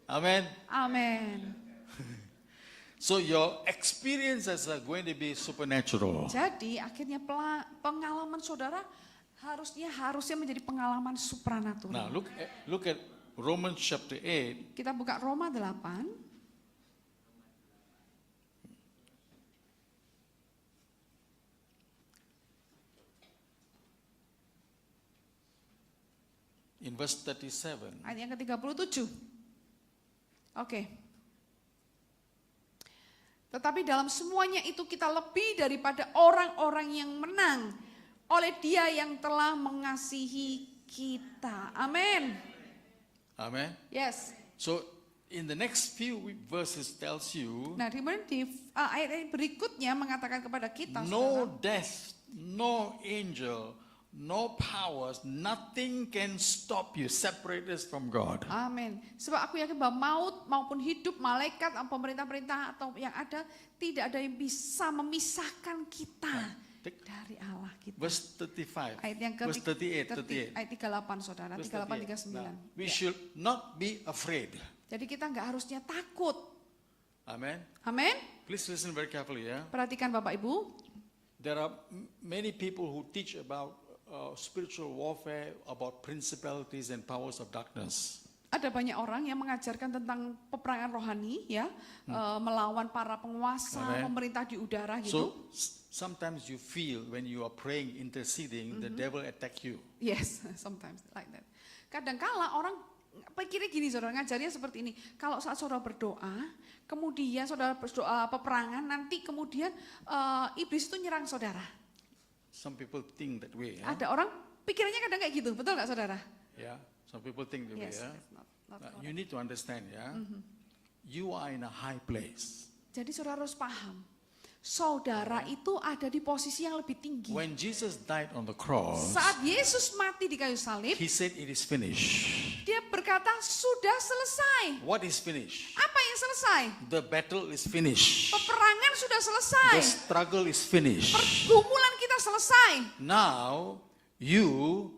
Amen. Amin. So your experiences are going to be supernatural. Jadi akhirnya pengalaman saudara harusnya menjadi pengalaman Now supranatural. look at Romans chapter 8. Kita buka Roma 8. In verse 37. Ayat yang ke-37. Oke. Tetapi dalam semuanya itu kita lebih daripada orang-orang yang menang oleh Dia yang telah mengasihi kita. Amin. Amen. Yes. So in the next few verses tells you, Nah, di ayat berikutnya mengatakan kepada kita, no saudara, death, no angel, no powers, nothing can stop you, separate us from God. amin. Sebab aku yakin bahwa maut maupun hidup, malaikat, pemerintah-pemerintah atau yang ada, tidak ada yang bisa memisahkan kita dari Allah kita. Verse 35. Ayat yang Verse 38. ayat 38 saudara, Verse 38 38. 39. Now, we Ya. should not be afraid. Jadi kita nggak harusnya takut. Amen. Amin. Please listen very carefully. Yeah. Perhatikan Bapak Ibu. There are many people who teach about spiritual warfare, about principalities and powers of darkness. Ada banyak orang yang mengajarkan tentang peperangan rohani, ya, melawan para penguasa, Amen. pemerintah di udara So gitu. sometimes you feel when you are praying, interceding, the devil attack you. Yes, sometimes like that. Kadangkala orang pikirnya gini, saudara, ngajarnya seperti ini. Kalau saat saudara berdoa, kemudian saudara berdoa peperangan, nanti kemudian iblis itu nyerang saudara. Some people think that way. Ada orang pikirannya kadang kayak gitu, betul nggak saudara? Yeah. Some people think that way. Yes, Yeah. that's not Now, correct. you need to understand. Yeah. You are in a high place. Jadi saudara harus paham, saudara itu ada di posisi yang lebih tinggi. When Jesus died on the cross, Saat Yesus mati di kayu salib, he said it is finished. dia berkata sudah selesai. What is finished? Apa yang selesai? The battle is finished. Peperangan sudah selesai. The struggle is finished. Pergumulan kita selesai. Now you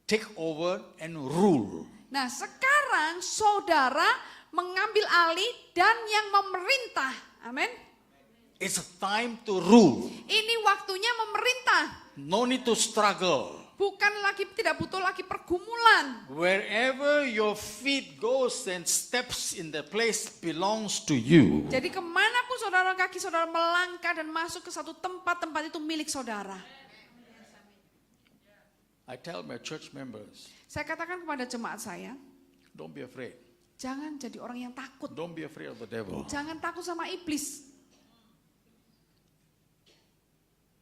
take over and rule. Nah sekarang saudara mengambil alih dan yang memerintah. Amin. It's a time to rule. Ini waktunya memerintah. No need to struggle. Bukan lagi, tidak butuh lagi pergumulan. Wherever your feet goes and steps in the place belongs to you. Jadi kemanapun saudara kaki saudara melangkah dan masuk ke satu tempat, tempat itu milik saudara. I tell my church members, Saya katakan kepada jemaat saya, don't be afraid. jangan jadi orang yang takut. Don't be afraid of the devil. Jangan takut sama iblis.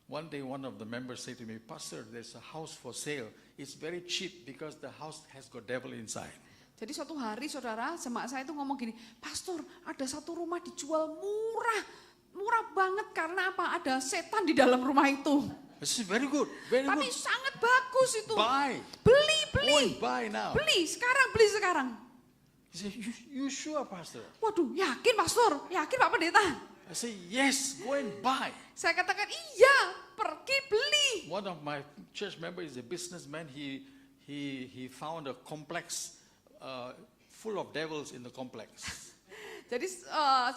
One day one of the members said to me, Pastor, there's a house for sale. It's very cheap because the house has got devil inside. Jadi suatu hari saudara, jemaat saya itu ngomong gini, Pastor, ada satu rumah dijual murah. Murah banget karena apa? Ada setan di dalam rumah itu. This is very good, very Tapi good. sangat bagus itu. Buy. Beli, Go beli. and buy now. Beli sekarang. He said, you sure, Pastor? Waduh, yakin Pastor? Yakin Pak Pendeta? I said, yes, go and buy. Saya katakan, iya, pergi beli. One of my church members is a businessman. He found a complex full of devils in the complex. Jadi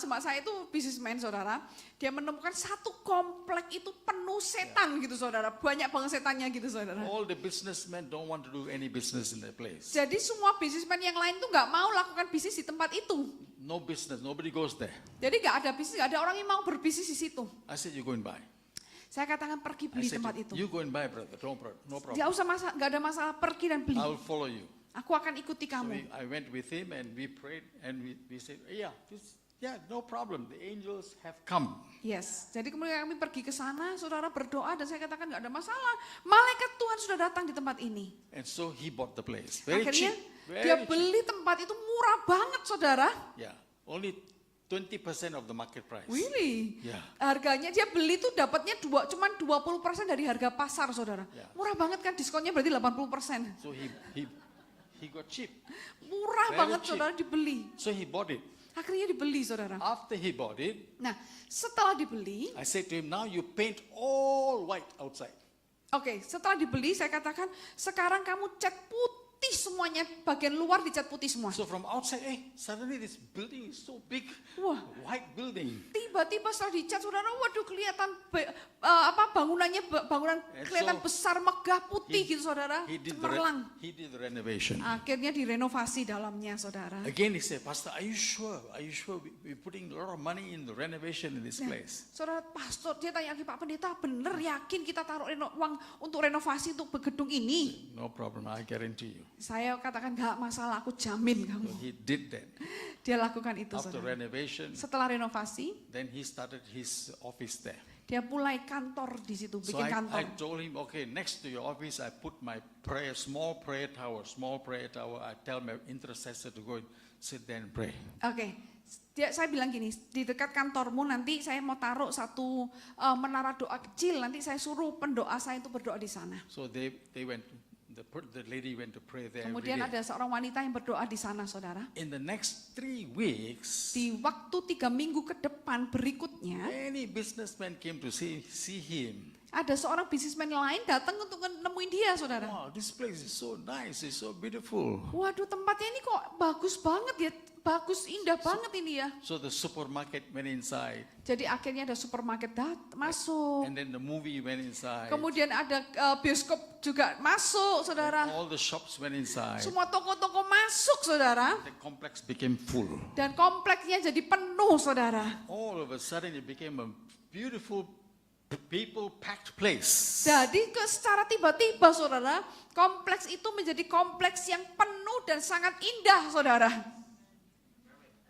jemaat saya itu bisnismen saudara, dia menemukan satu komplek itu penuh setan gitu saudara, banyak banget setannya gitu saudara. All the businessmen don't want to do any business in that place. Jadi semua bisnismen yang lain tuh nggak mau lakukan bisnis di tempat itu. No business, nobody goes there. Jadi nggak ada bisnis, nggak ada orang yang mau berbisnis di situ. I said, you go and buy. Saya katakan pergi I beli said, tempat itu. you go and buy, brother. No problem. Nggak usah nggak ada masalah, pergi dan beli. I'll follow you. Aku akan ikuti So kamu. I went with him and we prayed and we said, yeah, no problem. The angels have come. Yes, jadi kemudian kami pergi ke sana, saudara berdoa dan saya katakan nggak ada masalah. Malaikat Tuhan sudah datang di tempat ini. And so he bought the place. Very Akhirnya cheap. Very dia cheap. beli tempat itu murah banget saudara. Yeah, only 20% of the market price. Really? Yeah. Harganya dia beli tuh dapatnya cuman 20% dari harga pasar saudara. Yeah. Murah banget kan, diskonnya berarti 80%. So he got cheap. Murah Very banget cheap. saudara dibeli. So he bought it. Akhirnya dibeli saudara. After he bought it, Nah setelah dibeli, I said to him, now you paint all white outside. oke, setelah dibeli saya katakan sekarang kamu cat putih semuanya, bagian luar dicat putih semua. So from outside, suddenly this building is so big. Wah. White building. Tiba-tiba setelah dicat saudara, waduh kelihatan bangunannya And kelihatan so, besar, megah, putih he- gitu saudara, He did cemerlang. the renovation. Akhirnya direnovasi dalamnya saudara. Again he said, Pastor, are you sure? Are you sure we're putting a lot of money in the renovation in this Nah, place? saudara pastor, dia tanya lagi, Pak Pendeta, bener yakin kita taruh uang untuk renovasi untuk gedung ini? No problem, I guarantee you. Saya katakan nggak masalah, aku jamin So kamu. he did that. Dia lakukan itu After saudara. renovation, Setelah renovasi, then he started his office there. dia mulai kantor di situ, So bikin I kantor. told him, okay, next to your office, I put my small prayer tower. I tell my intercessor to go and sit there and pray. Oke, saya bilang gini, di dekat kantormu nanti saya mau taruh satu menara doa kecil, nanti saya suruh pendoa saya itu berdoa di sana. So they went, the lady went to pray there every Kemudian day. ada seorang wanita yang berdoa di sana, saudara. In the next 3 weeks, Di waktu 3 minggu ke depan berikutnya, any businessman came to see him. ada seorang bisnismen lain datang untuk nemuin dia, saudara. Wow, this place is so nice, it's so beautiful. Waduh, tempatnya ini kok bagus banget ya, bagus, indah banget ini ya. So the supermarket went inside, Jadi akhirnya ada supermarket masuk. and then the movie went inside. Kemudian ada bioskop juga masuk, saudara. All the shops went inside. Semua toko-toko masuk, saudara. The complex became full. Dan kompleksnya jadi penuh, saudara. All of a sudden it became a beautiful people packed place. Jadi secara tiba-tiba, saudara, kompleks itu menjadi kompleks yang penuh dan sangat indah, saudara.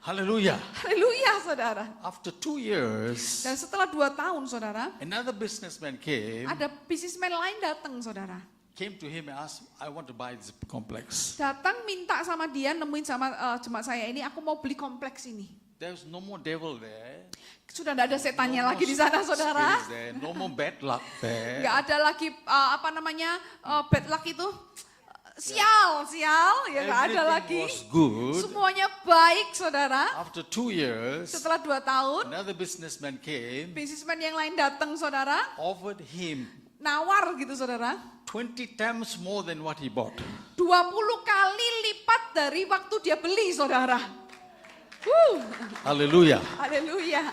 Hallelujah. Haleluya, saudara. After 2 years, Dan setelah 2 tahun, saudara, another businessman came ada bisnismen lain datang, saudara. to him and asked, I want to buy this complex. Datang minta sama dia, nemuin sama jemaat saya ini, aku mau beli kompleks ini. There's no more devil there. Sudah tidak ada setannya No lagi more di sana, saudara. spirits there. No more bad luck there. Nggak ada lagi bad luck itu. Sial, ya nggak ada lagi. Everything was good. Semuanya baik, saudara. After 2 years, Setelah 2 tahun, another businessman came, bisnismen yang lain datang, saudara. offered him Nawar gitu, saudara. 20 times more than what he bought. 20 kali lipat dari waktu dia beli, saudara. Hallelujah. Haleluya.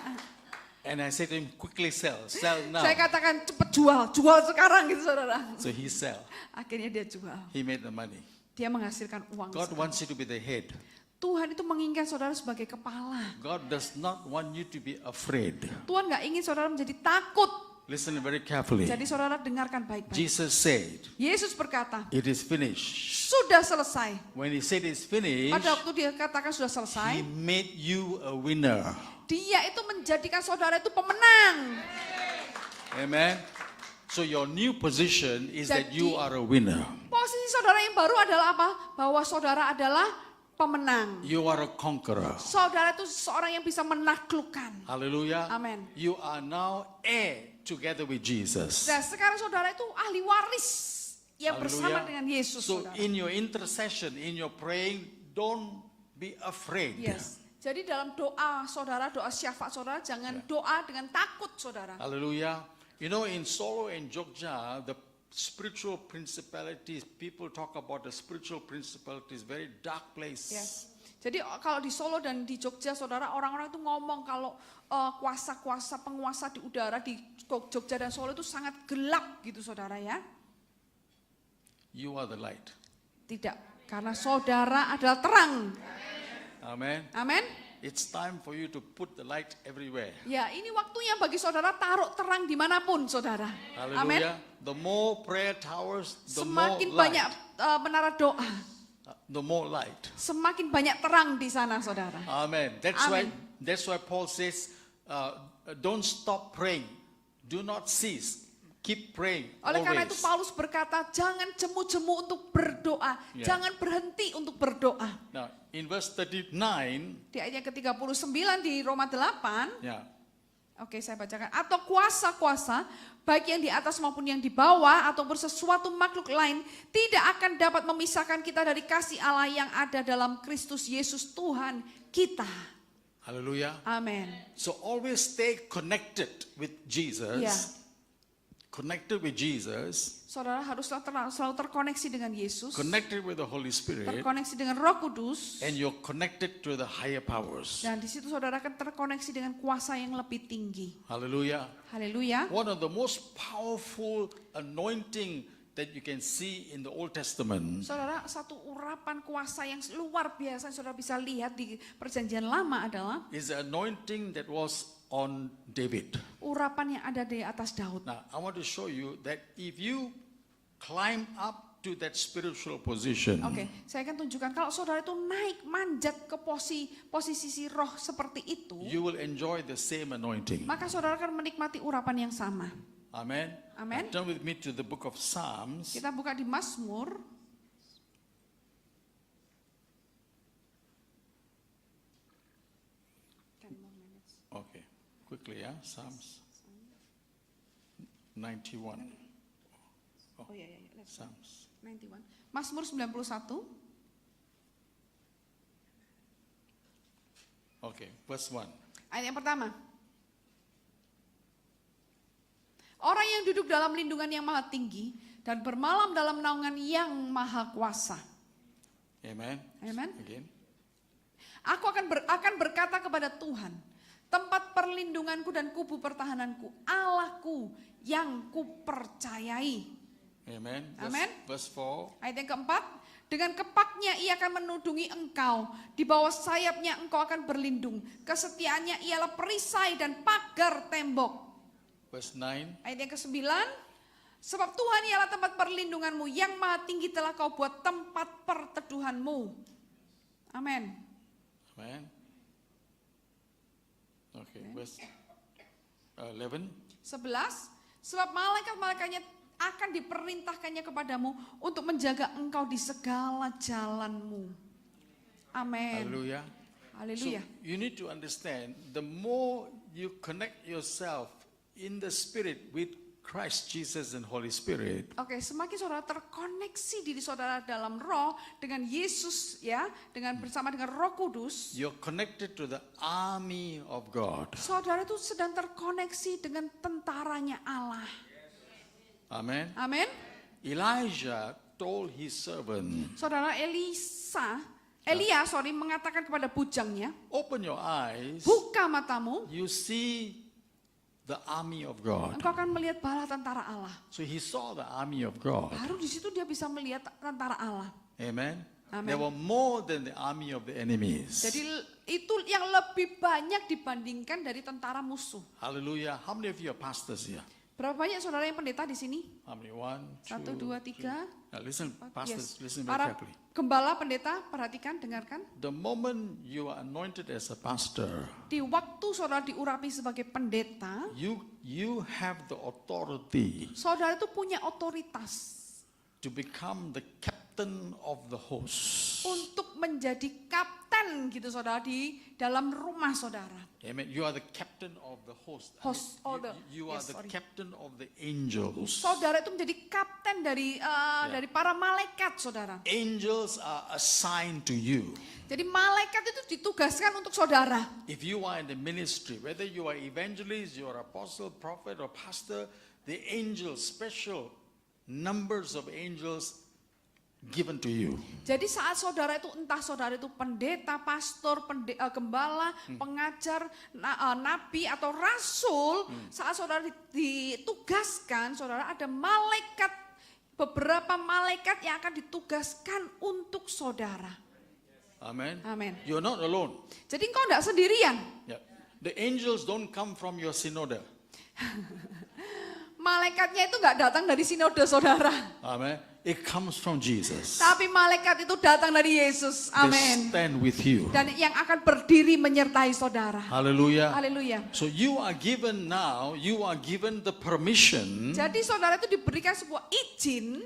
And I said to him, quickly sell now. Saya katakan cepet jual sekarang gitu, saudara. So he sell. Akhirnya dia jual. He made the money. Dia menghasilkan uang. God wants you to be the head. Tuhan itu menginginkan saudara sebagai kepala. God does not want you to be afraid. Tuhan nggak ingin saudara menjadi takut. Listen very carefully. Jadi saudara dengarkan baik-baik. Jesus said, Yesus berkata, it is finished. sudah selesai. When he said it's finished, Pada waktu dia katakan sudah he selesai, made you a winner. dia itu menjadikan saudara itu pemenang. Amen. So your new position is that Jadi- you are a winner. Posisi saudara yang baru adalah apa? Bahwa saudara adalah pemenang. You are a conqueror. Saudara itu seorang yang bisa menaklukkan. Hallelujah. Amen. You are now heir together with Jesus. Dan sekarang saudara itu ahli waris yang bersama Hallelujah. dengan Yesus. So Saudara. in your intercession, in your praying, don't be afraid. Yes. Jadi dalam doa saudara, doa syafaat saudara, jangan doa dengan takut, saudara. Hallelujah. You know, in Solo and Jogja, the spiritual principalities, people talk about the spiritual principalities, very dark place. Yes. Jadi kalau di Solo dan di Jogja, saudara, orang-orang itu ngomong kalau kuasa-kuasa penguasa di udara di Jogja dan Solo itu sangat gelap gitu, saudara ya. You are the light. Tidak, karena saudara adalah terang. Amen. Amin. It's time for you to put the light everywhere. Ya, ini waktunya bagi saudara taruh terang dimanapun, saudara. Amin. Hallelujah. The more prayer towers, the Semakin more banyak light. menara doa, The more light. semakin banyak terang di sana, saudara. Amen. Amen. That's why Paul says, don't stop praying. Do not cease. Keep praying. Oleh karena itu Always. Paulus berkata, jangan jemu-jemu untuk berdoa, Ya. jangan berhenti untuk berdoa. Now, in verse 39, Di ayat yang ke-39 di Roma 8, yeah, oke saya bacakan. Atau kuasa-kuasa, baik yang di atas maupun yang di bawah, ataupun sesuatu makhluk lain, tidak akan dapat memisahkan kita dari kasih Allah yang ada dalam Kristus Yesus Tuhan kita. hallelujah. Amin. So always stay connected with Jesus. Ya. Connected with Jesus. Saudara harus selalu terkoneksi dengan Yesus, Connected with the Holy Spirit. terkoneksi dengan Roh Kudus, And you're connected to the higher powers. dan di situ saudara akan terkoneksi dengan kuasa yang lebih tinggi. Hallelujah. Haleluya. One of the most powerful anointing that you can see in the Old Testament Saudara, satu urapan kuasa yang luar biasa yang saudara bisa lihat di Perjanjian Lama adalah is the anointing that was on David. urapan yang ada di atas Daud. Now, I want to show you that if you climb up to that spiritual position, Oke, saya akan tunjukkan kalau saudara itu naik manjat ke posisi roh seperti itu, you will enjoy the same anointing. maka saudara akan menikmati urapan yang sama. Amen. Amen. Turn with me to the book of Psalms. Kita buka di Mazmur. Okay, quickly, yeah. Psalms 91. Oh iya, let's go. Psalms. 91. Mazmur 91. Okay, verse 1. Ayat yang pertama. Orang yang duduk dalam lindungan yang maha tinggi dan bermalam dalam naungan yang maha kuasa. Amen. Amen. Again. Aku akan berkata kepada Tuhan, tempat perlindunganku dan kubu pertahananku, Allahku yang kupercayai. Amen. Amen. Verse 4. Ayat yang keempat, dengan kepaknya ia akan menudungi engkau, di bawah sayapnya engkau akan berlindung. Kesetiaannya ialah perisai dan pagar tembok. Verse 9. Ayat yang ke-9, sebab Tuhan ialah tempat perlindunganmu, yang maha tinggi telah kau buat tempat perteduhanmu. Amin. Amen. Okay, verse 11. 11, sebab malaikat-malaikatnya akan diperintahkannya kepadamu untuk menjaga engkau di segala jalanmu. Amin. Hallelujah. Haleluya. So you need to understand, the more you connect yourself in the Spirit with Christ Jesus and Holy Spirit, Oke, semakin saudara terkoneksi diri saudara dalam roh dengan Yesus ya, dengan bersama dengan Roh Kudus, you're connected to the army of God. saudara itu sedang terkoneksi dengan tentaranya Allah. Amen. Amin. Elijah told his servant, Saudara Elia mengatakan kepada bujangnya, open your eyes, buka matamu, you see the army of God. engkau akan melihat bala tentara Allah. So he saw the army of God. Baru di situ dia bisa melihat tentara Allah. Amen. Amen. There were more than the army of the enemies. Jadi itu yang lebih banyak dibandingkan dari tentara musuh. Hallelujah. How many of you are pastors here? Berapa banyak saudara yang pendeta di sini? How many? 1, 1, 2, 3. Now listen, pastors, Yes. listen very Para carefully. gembala, pendeta, perhatikan, dengarkan. The moment you are anointed as a pastor, Di waktu saudara diurapi sebagai pendeta, you have the authority saudara itu punya otoritas to become the captain of the host. untuk menjadi kapten gitu saudara di dalam rumah saudara. Amen. You are the captain of the host. Host, You are yes, the sorry. captain of the angels. Saudara itu menjadi kapten dari para malaikat saudara. Angels are assigned to you. Jadi malaikat itu ditugaskan untuk saudara. If you are in the ministry, whether you are evangelist, you are apostle, prophet, or pastor, the angels, special numbers of angels given to you. Jadi saat saudara itu entah saudara itu pendeta, pastor, gembala, pengajar, nabi atau rasul, saat saudara ditugaskan, saudara ada malaikat, beberapa malaikat yang akan ditugaskan untuk saudara. Amen. Amin. You're not alone. Jadi engkau tidak sendirian. Yeah. The angels don't come from your synod. Malaikatnya itu nggak datang dari sinode saudara. Amen. It comes from Jesus. Tapi malaikat itu datang dari Yesus. They Amin. stand with you. Dan yang akan berdiri menyertai saudara. Hallelujah. Haleluya. So you are given the permission Jadi saudara itu diberikan sebuah izin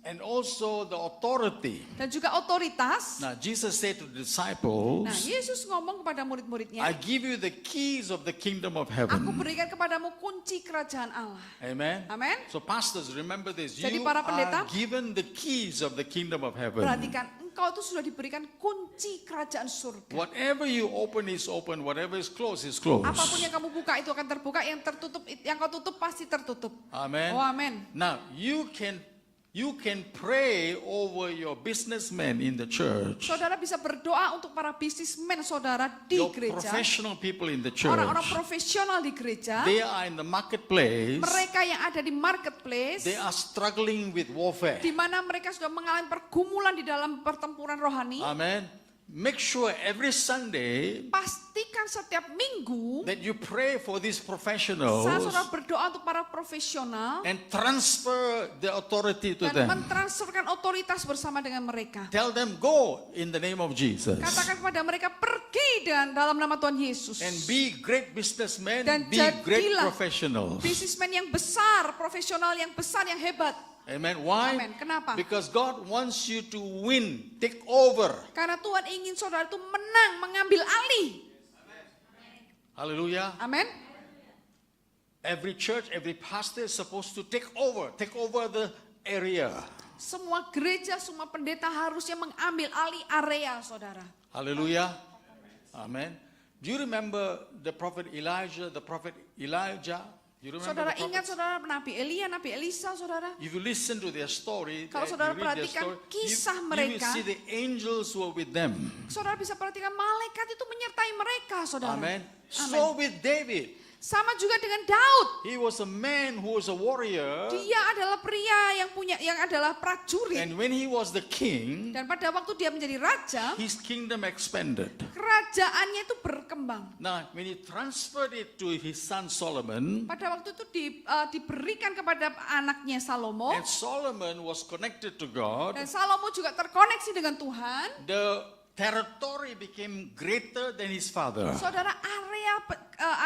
and also the authority. dan juga otoritas. Now Jesus said to the Nah, disciples, Yesus ngomong kepada murid-muridnya, I give you the keys of the kingdom of aku heaven. berikan kepadamu kunci kerajaan Allah. Amen. Amen. So pastors, remember this. Jadi You para pendeta, are given the keys of the kingdom of heaven. Perhatikan, engkau itu sudah diberikan kunci kerajaan surga. Whatever you open is open. Whatever is closed is closed. Apapun yang kamu buka itu akan terbuka, yang tertutup, yang kau tutup pasti tertutup. Amen. Oh amin. Now, you can pray over your businessmen in the church, Saudara bisa berdoa untuk para bisnismen saudara di your gereja. professional people in the church. Orang-orang profesional di gereja. They are in the marketplace. Mereka yang ada di marketplace. They are struggling with warfare. Di mana mereka sudah mengalami pergumulan di dalam pertempuran rohani. Amen. Make sure every Sunday Pastikan setiap minggu that you pray for these saat professionals saudara berdoa untuk para profesional and transfer the authority to dan them. mentransferkan otoritas bersama dengan mereka. Tell them, go in the name of Jesus. Katakan kepada mereka, pergi dengan dalam nama Tuhan Yesus. And be great businessmen, Dan be great jadilah professionals. Bisnismen yang besar, profesional yang besar, yang hebat. Amen. Why? Amen. Kenapa? Because God wants you to win, take over. Karena Tuhan ingin saudara itu menang, mengambil alih. Hallelujah. Amin. Every church, every pastor is supposed to take over the area. Semua gereja, semua pendeta harusnya mengambil alih area saudara. Hallelujah. Amen. Do you remember the prophet Elijah, the prophet Elijah? You remember Saudara the ingat prophets? saudara Nabi Elia, Nabi Elisa saudara. If you listen to their story, Kalau you saudara read their perhatikan story, kisah you will mereka. see the angels who are with them. Saudara bisa perhatikan malaikat itu menyertai mereka saudara. Amen. Amen. So with David, Sama juga dengan Daud. he was a man who was a warrior, Dia adalah pria yang adalah prajurit. and when he was the king, Dan pada waktu dia menjadi raja, his kingdom expanded. kerajaannya itu berkembang. Now, when he transferred it to his son Solomon, Pada waktu itu diberikan kepada anaknya Salomo. and Solomon was connected to God, Dan Salomo juga terkoneksi dengan Tuhan. the territory became greater than his father. Saudara,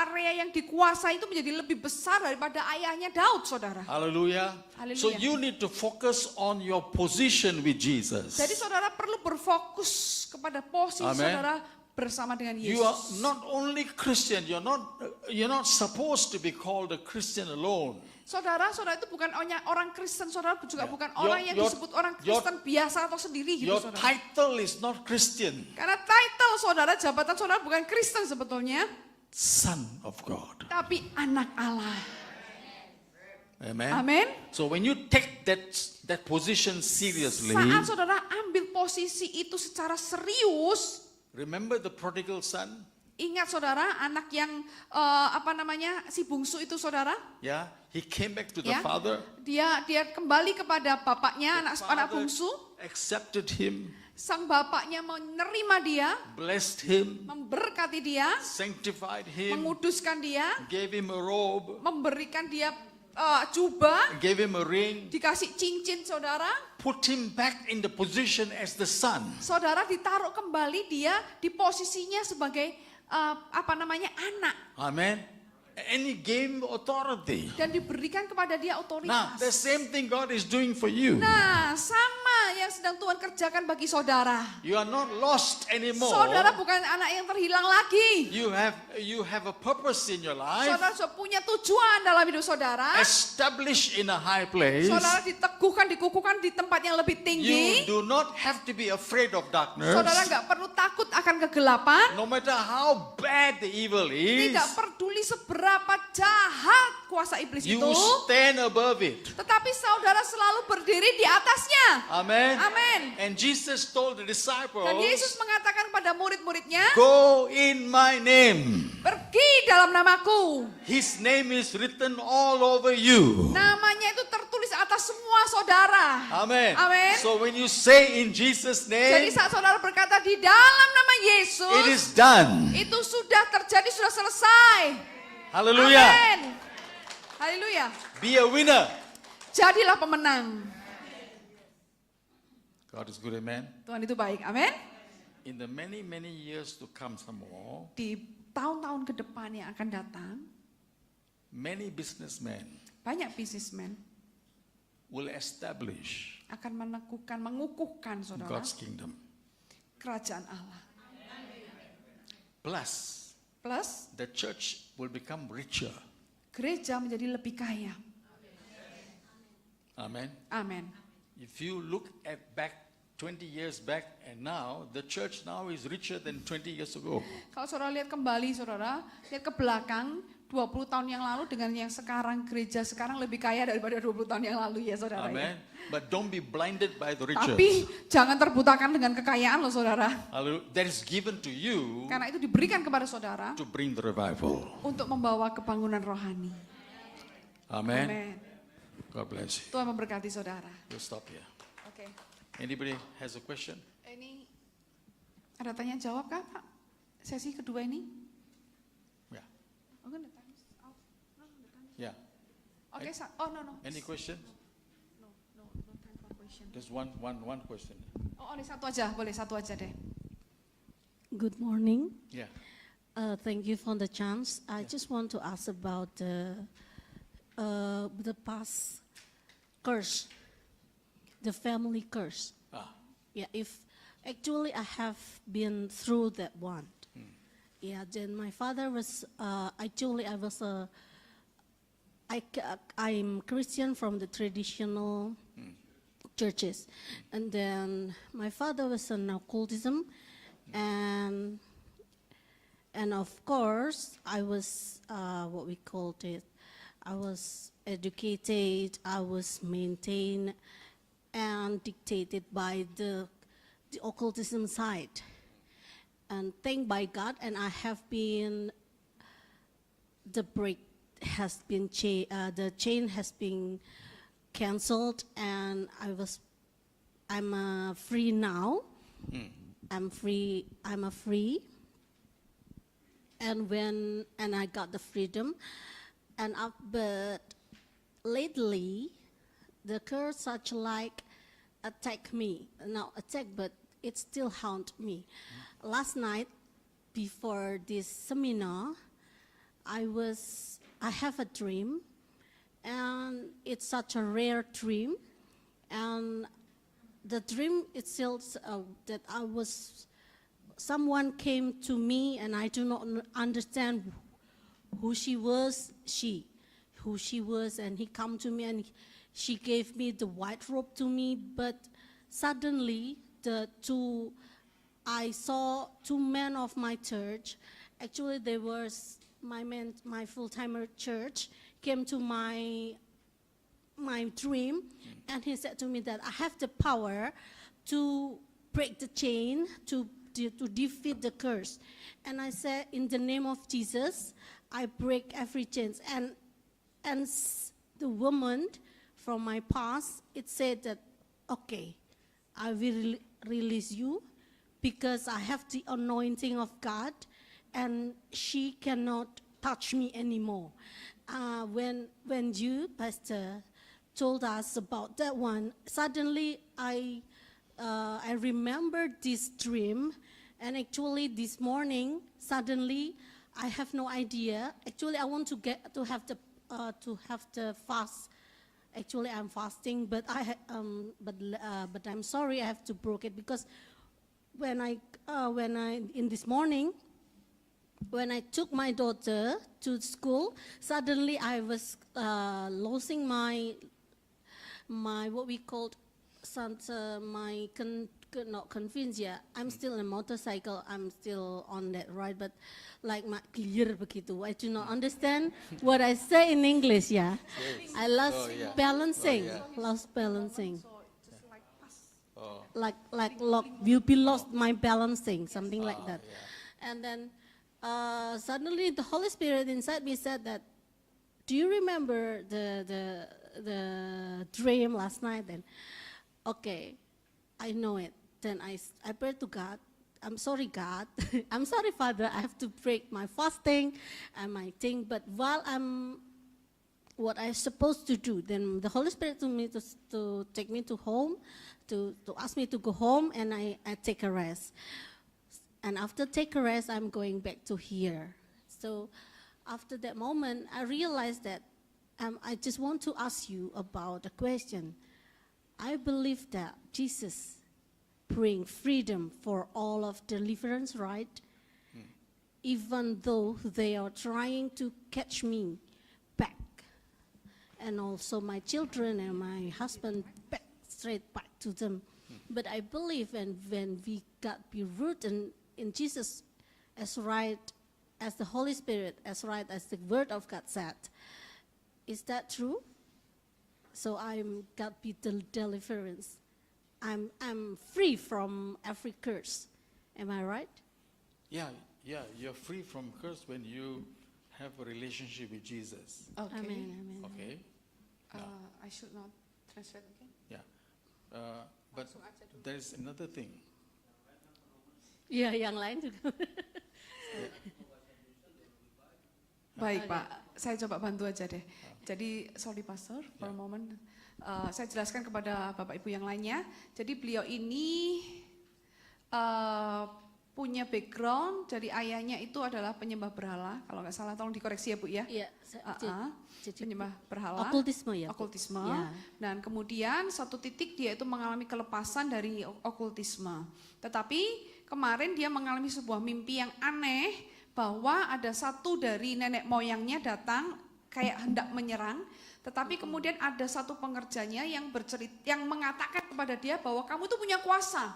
area yang dikuasai itu menjadi lebih besar daripada ayahnya Daud, saudara. Hallelujah. Hallelujah. So you need to focus on your position with Jesus. Jadi saudara perlu berfokus kepada posisi Amen. saudara bersama dengan You are Yesus. not only Christian, you're not supposed to be called a Christian alone. Saudara itu bukan hanya orang Kristen, saudara juga bukan orang yang Your- disebut orang your- Kristen biasa atau sendiri gitu, Your saudara. title is not Christian, Karena title saudara, jabatan saudara bukan Kristen sebetulnya, Son of God. tapi anak Allah. Amen. Amin. So when you take that position seriously, Saat saudara ambil posisi itu secara serius, remember the prodigal son? ingat saudara, anak yang si bungsu itu saudara, Yeah, he came back to the ya, father. dia kembali kepada bapaknya, anak Father bungsu. accepted him, Sang bapaknya menerima dia, blessed him, memberkati dia, sanctified him, menguduskan dia, gave him a robe, memberikan dia jubah, gave him a ring, dikasih cincin saudara. put him back in the position as the son. Saudara ditaruh kembali dia di posisinya sebagai anak. Amen. And he gave him authority. Dan diberikan kepada dia Now, otoritas. the same thing God is doing for you. Nah, sama yang sedang Tuhan kerjakan bagi saudara. You are not lost anymore. Saudara bukan anak yang terhilang lagi. You have a purpose in your life, Saudara sudah punya tujuan dalam hidup saudara. established in a high place. Saudara diteguhkan, dikukuhkan di tempat yang lebih You tinggi. do not have to be afraid of darkness. Saudara nggak perlu takut akan kegelapan. No matter how bad the evil is, Tidak peduli seberapa jahat kuasa iblis you itu. stand above it. Tetapi saudara selalu berdiri di atasnya. Amen. Amen. And Jesus told the disciples, Dan Yesus mengatakan pada murid-muridnya, go in my name. pergi dalam namaku. His name is written all over you. Namanya itu tertulis atas semua saudara. Amen. Amen. So when you say in Jesus' Jadi name, saat saudara berkata di dalam nama it Yesus, is done. itu sudah terjadi, sudah selesai. Hallelujah. Amin. Haleluya. Be a winner. Jadilah pemenang. God is good, amen. Tuhan itu baik. Amin. In the many years to come some more, Di tahun-tahun ke depan yang akan datang, many businessmen banyak bisnismen will establish akan mengukuhkan saudara God's kingdom. kerajaan Allah. Plus, the church will become richer. Gereja menjadi lebih kaya. Amen. Amin. If you look at back 20 years back and now, the church now is richer than 20 years ago. Kalau saudara lihat kembali, saudara, lihat ke belakang 20 tahun yang lalu dengan yang sekarang, gereja sekarang lebih kaya daripada 20 tahun yang lalu ya saudara. Amen. Ya. But don't be blinded by the riches. Tapi jangan terbutakan dengan kekayaan loh saudara. Hallelujah. That is given to you Karena itu diberikan kepada saudara to bring the revival. untuk membawa kebangunan rohani. Amen. Amin. God bless you. Tuhan memberkati saudara. We'll stop here. Oke. Anybody has a question? Ini ada tanya jawab kah Pak? Sesi kedua ini? Yeah. Oh, the time is out. No, the time is- Yeah. Oke, no. Any question? No time for question. There's one question. Oh, ini satu aja, boleh satu aja deh. Good morning. Yeah. Thank you for the chance. I just want to ask about the past curse, the family curse. Yeah, if actually I have been through that one. Yeah, then my father was I'm Christian from the traditional churches, and then my father was in occultism, and of course I was what we called it. I was educated, I was maintained and dictated by the occultism side. And thank by God, and I have been, the chain has been canceled, and I'm free now. I'm free. And I got the freedom. But lately, the curse such like attack me. Not attack, but it still haunt me. Last night, before this seminar, I have a dream, and it's such a rare dream, and the dream itself that someone came to me, and I do not understand who she was, and he come to me, and she gave me the white robe to me, but suddenly I saw two men of my church. Actually, they were my full-timer church, came to my dream, and he said to me that I have the power to break the chain, to defeat the curse. And I said, in the name of Jesus, I break every chain. And the woman from my past, it said that, okay, I will release you because I have the anointing of God, and she cannot touch me anymore. When you, Pastor, told us about that one, suddenly I remembered this dream, and actually this morning, suddenly I have no idea. Actually, I want to have the fast. Actually, I'm fasting, but but I'm sorry I have to break it, because when I in this morning, when I took my daughter to school, suddenly I was losing my what we called not convinced yet. I'm still on a motorcycle. I'm still on that ride, but like my clear begitu. I do not understand what I say in English. Yeah, I lost balancing. Lost balancing. Like will be lost my balancing, something like that. And then suddenly the Holy Spirit inside me said that, do you remember the dream last night? Then, okay, I know it. Then I prayed to God. I'm sorry, God. I'm sorry, Father. I have to break my fasting and my thing. But while what I'm supposed to do, then the Holy Spirit told me to take me to home, to ask me to go home, and I take a rest. And after take a rest, I'm going back to here. So after that moment, I realized that I just want to ask you about a question. I believe that Jesus bring freedom for all of deliverance, right? Even though they are trying to catch me back, and also my children and my husband straight back to them. But I believe when we got be rooted in Jesus, as right as the Holy Spirit, as right as the Word of God said. Is that true? So I'm got be the deliverance. I'm free from every curse. Am I right? Yeah, you're free from curse when you have a relationship with Jesus. Okay. Amen. Okay? I should not translate again. Yeah. But there is another thing. Iya, yang lain juga. Baik Pak, saya coba bantu aja deh. Jadi sorry Pastor, for a moment. Saya jelaskan kepada Bapak Ibu yang lainnya. Jadi beliau ini punya background dari ayahnya itu adalah penyembah berhala. Kalau nggak salah, tolong dikoreksi ya Bu ya. Iya, jadi penyembah berhala. okultisme ya. Okultisme. Ya. Dan kemudian satu titik dia itu mengalami kelepasan dari okultisme. Tetapi kemarin dia mengalami sebuah mimpi yang aneh, bahwa ada satu dari nenek moyangnya datang kayak hendak menyerang, tetapi kemudian ada satu pengerjanya yang yang mengatakan kepada dia bahwa kamu tuh punya kuasa,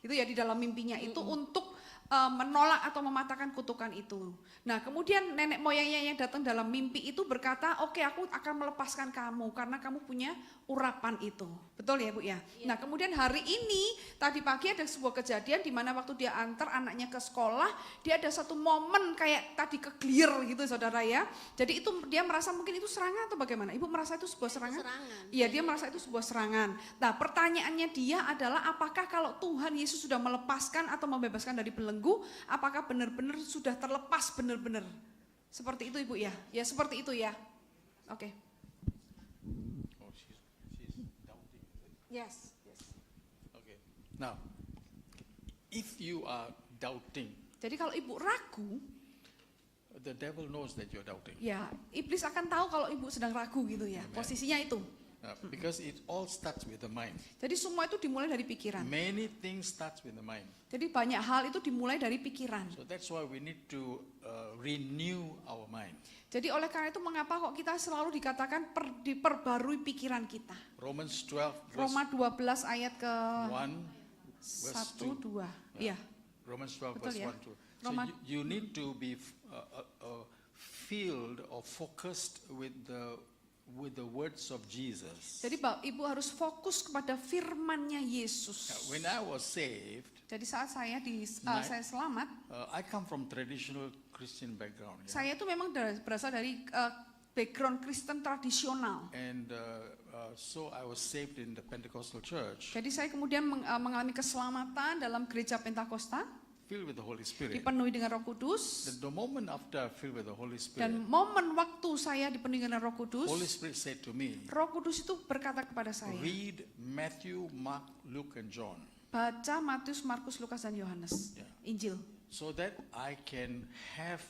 gitu ya, di dalam mimpinya itu untuk menolak atau mematahkan kutukan itu. Nah kemudian nenek moyangnya yang datang dalam mimpi itu berkata, oke, aku akan melepaskan kamu karena kamu punya urapan itu. Betul ya Bu ya? Nah kemudian hari ini, tadi pagi ada sebuah kejadian di mana waktu dia antar anaknya ke sekolah, dia ada satu momen kayak tadi keglir gitu saudara ya. Jadi itu dia merasa mungkin itu serangan atau bagaimana? Ibu merasa itu sebuah serangan? Iya, dia merasa itu sebuah serangan. Nah pertanyaannya dia adalah, apakah kalau Tuhan Yesus sudah melepaskan atau membebaskan dari belenggu, apakah benar-benar sudah terlepas benar-benar? Seperti itu Ibu ya? Ya seperti itu ya. Oke. Oh, she's doubting. Yes. Okay. Now, if you are doubting, Jadi kalau ibu ragu, the devil knows that you're doubting. ya iblis akan tahu kalau ibu sedang ragu gitu ya. Amen. Posisinya itu. Because it all starts with the mind. Jadi semua itu dimulai dari pikiran. Many things starts with the mind. Jadi banyak hal itu dimulai dari pikiran. So that's why we need to renew our mind. Jadi oleh karena itu mengapa kok kita selalu dikatakan diperbarui pikiran kita. Romans 12 verse Roma 12 ayat ke 1 verse 1, 2. Iya. Romans 12 Betul verse ya. 1 2. So Roma- you need to be filled or focused with the words of Jesus. Jadi ibu harus fokus kepada firman-Nya Yesus. When I was saved, Jadi saat saya saya selamat, I come from traditional Christian background. Yeah? saya itu memang berasal dari background Kristen tradisional. And so I was saved in the Pentecostal church, Jadi saya kemudian mengalami keselamatan dalam gereja Pentakosta, filled with the Holy Spirit. dipenuhi dengan Roh Kudus. The moment after filled with the Holy Dan Spirit, momen waktu saya dipenuhi dengan Roh Kudus, Holy Spirit said to me, Roh Kudus itu berkata kepada saya, read Matthew, Mark, Luke, and John, baca Matius, Markus, Lukas, dan Yohanes, Yeah. Injil, so that I can have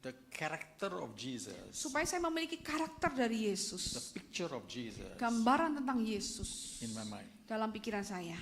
the character of Jesus, supaya saya memiliki karakter dari the Yesus, picture of Jesus gambaran tentang Yesus in my mind, dalam pikiran saya,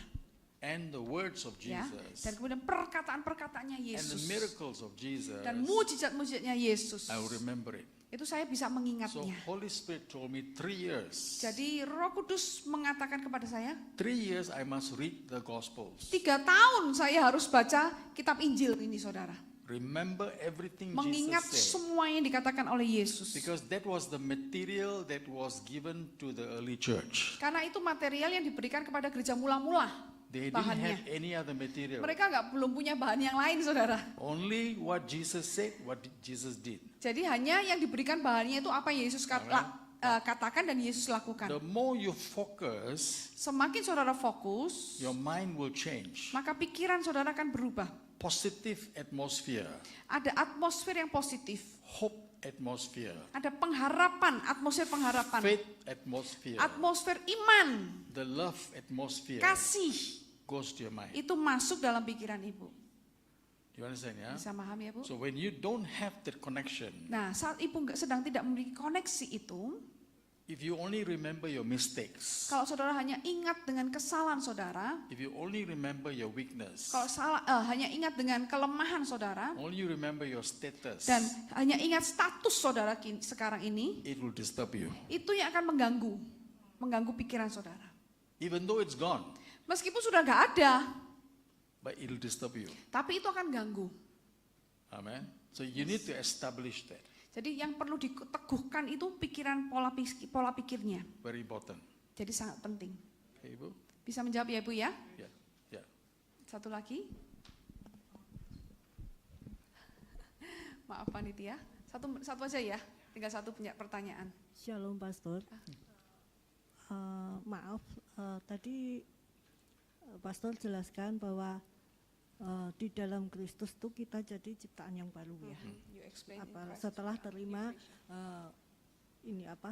and the words of ya. Jesus, Dan kemudian perkataan-perkataannya and the Yesus miracles of Jesus. dan mujizat-mujizatnya Yesus. I will remember it. Itu saya bisa So mengingatnya. Holy Spirit told me 3 years. Jadi Roh Kudus mengatakan kepada saya, 3 years I must read the Gospels. 3 tahun saya harus baca kitab Injil ini, saudara. Remember everything Mengingat Jesus said. semua yang dikatakan oleh Yesus. Because that was the material that was given to the early church. Karena itu material yang diberikan kepada gereja mula-mula. They didn't Bahannya. have any other material. Mereka belum punya bahan yang lain, saudara. Only what Jesus said, what Jesus did. Jadi hanya yang diberikan bahannya itu apa yang Yesus katakan dan Yesus lakukan. The more you focus, Semakin saudara fokus, your mind will change. maka pikiran saudara akan berubah. Positive atmosphere, Ada atmosfer yang positif. hope atmosphere, Ada pengharapan, atmosfer pengharapan. faith atmosphere, Atmosfer iman, the love atmosphere kasih, goes to your mind. itu masuk dalam pikiran ibu. You understand, yeah? Bisa paham ya, Bu? So when you don't have that connection, Nah, saat ibu sedang tidak memiliki koneksi itu, if you only remember your mistakes, kalau saudara hanya ingat dengan kesalahan saudara, if you only remember your weakness, kalau hanya ingat dengan kelemahan saudara, only you remember your status, dan hanya ingat status saudara sekarang ini, it will disturb you. itu yang akan mengganggu pikiran saudara. Even though it's gone, Meskipun sudah nggak ada, but it will disturb you. tapi itu akan ganggu. Amen. So you need to establish that. Jadi yang perlu diteguhkan itu pikiran pola pikirnya. Very important. Jadi sangat penting. Okay, Ibu? Bisa menjawab ya, Bu ya? Yeah. Yeah. Satu lagi. Maaf panitia. Satu aja ya. Tinggal satu punya pertanyaan. Shalom Pastor. Maaf, tadi Pastor jelaskan bahwa di dalam Kristus itu kita jadi ciptaan yang baru ya. You explain Setelah terima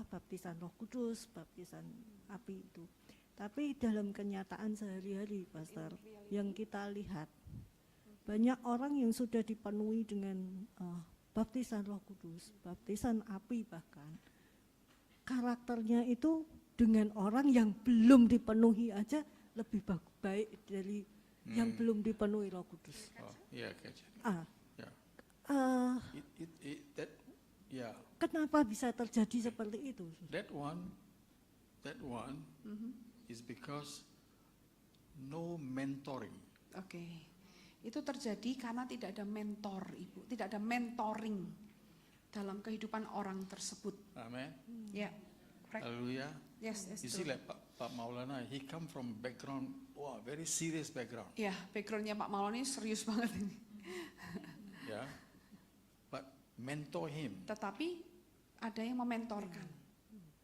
baptisan Roh Kudus, baptisan api itu. Tapi dalam kenyataan sehari-hari, Pastor, yang kita lihat banyak orang yang sudah dipenuhi dengan baptisan Roh Kudus, baptisan api bahkan. Karakternya itu dengan orang yang belum dipenuhi aja lebih baik dari yang belum dipenuhi Roh Kudus. Oh, yeah, catch it. Yeah. Yeah. Kenapa bisa terjadi seperti itu? That one is because no mentoring. Oke. Itu terjadi karena tidak ada mentor, Ibu. Tidak ada mentoring dalam kehidupan orang tersebut. Amen. Ya. Hallelujah. Yes, You see, true. like Pak Maulana, he come from background, very serious background. Ya, backgroundnya Pak Maulana ini serius banget ini. Yeah. But mentor him, Tetapi ada yang mementorkan,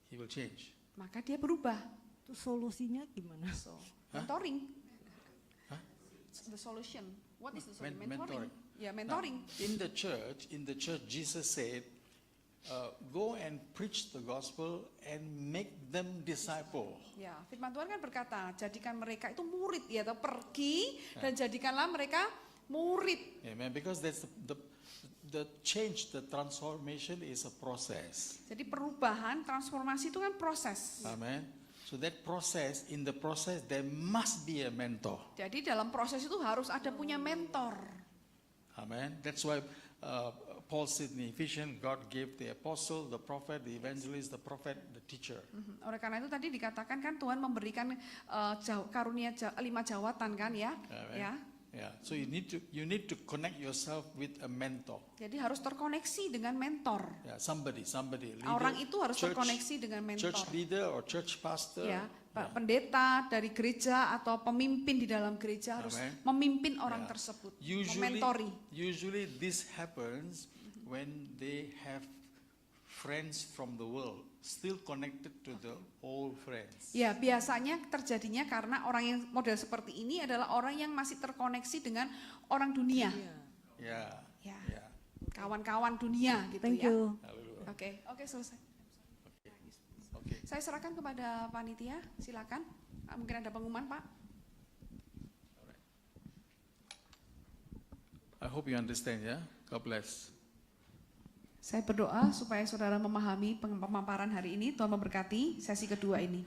he will change. maka dia berubah. Itu solusinya gimana? So, mentoring. Hah? The solution. What is the solution? Mentoring. Ya, Now, mentoring. in the church, Jesus said, go and preach the gospel and make them disciple. Ya, firman Tuhan kan berkata, jadikan mereka itu murid ya, atau pergi dan jadikanlah mereka murid. Amen. Because that's the change, the transformation is a process. Jadi perubahan, transformasi itu kan proses. Amen. So that process, in the process there must be a mentor. Jadi dalam proses itu harus ada punya mentor. Amen. That's why Paul said in Ephesians, God gave the apostle, the prophet, the evangelist, the prophet, the teacher. Oleh karena itu tadi dikatakan kan Tuhan memberikan karunia 5 jawatan kan ya. Amen. Ya. Yeah. So you need to connect yourself with a mentor. Jadi harus terkoneksi dengan mentor. Yeah, somebody, leader, Orang itu harus church, terkoneksi dengan mentor. church leader or church pastor. Ya, pendeta dari gereja atau pemimpin di dalam gereja harus Amen. memimpin orang Yeah. tersebut, Usually mementori. this happens when they have friends from the world still connected to the old friends. Ya, biasanya terjadinya karena orang yang model seperti ini adalah orang yang masih terkoneksi dengan orang dunia. Yeah. Ya, Yeah. kawan-kawan dunia gitu Thank ya. you. Hallelujah. Oke, selesai. Okay. Saya serahkan kepada panitia, silakan. Mungkin ada pengumuman, Pak. I hope you understand, yeah? God bless. Saya berdoa supaya saudara memahami pemaparan hari ini. Tuhan memberkati sesi kedua ini.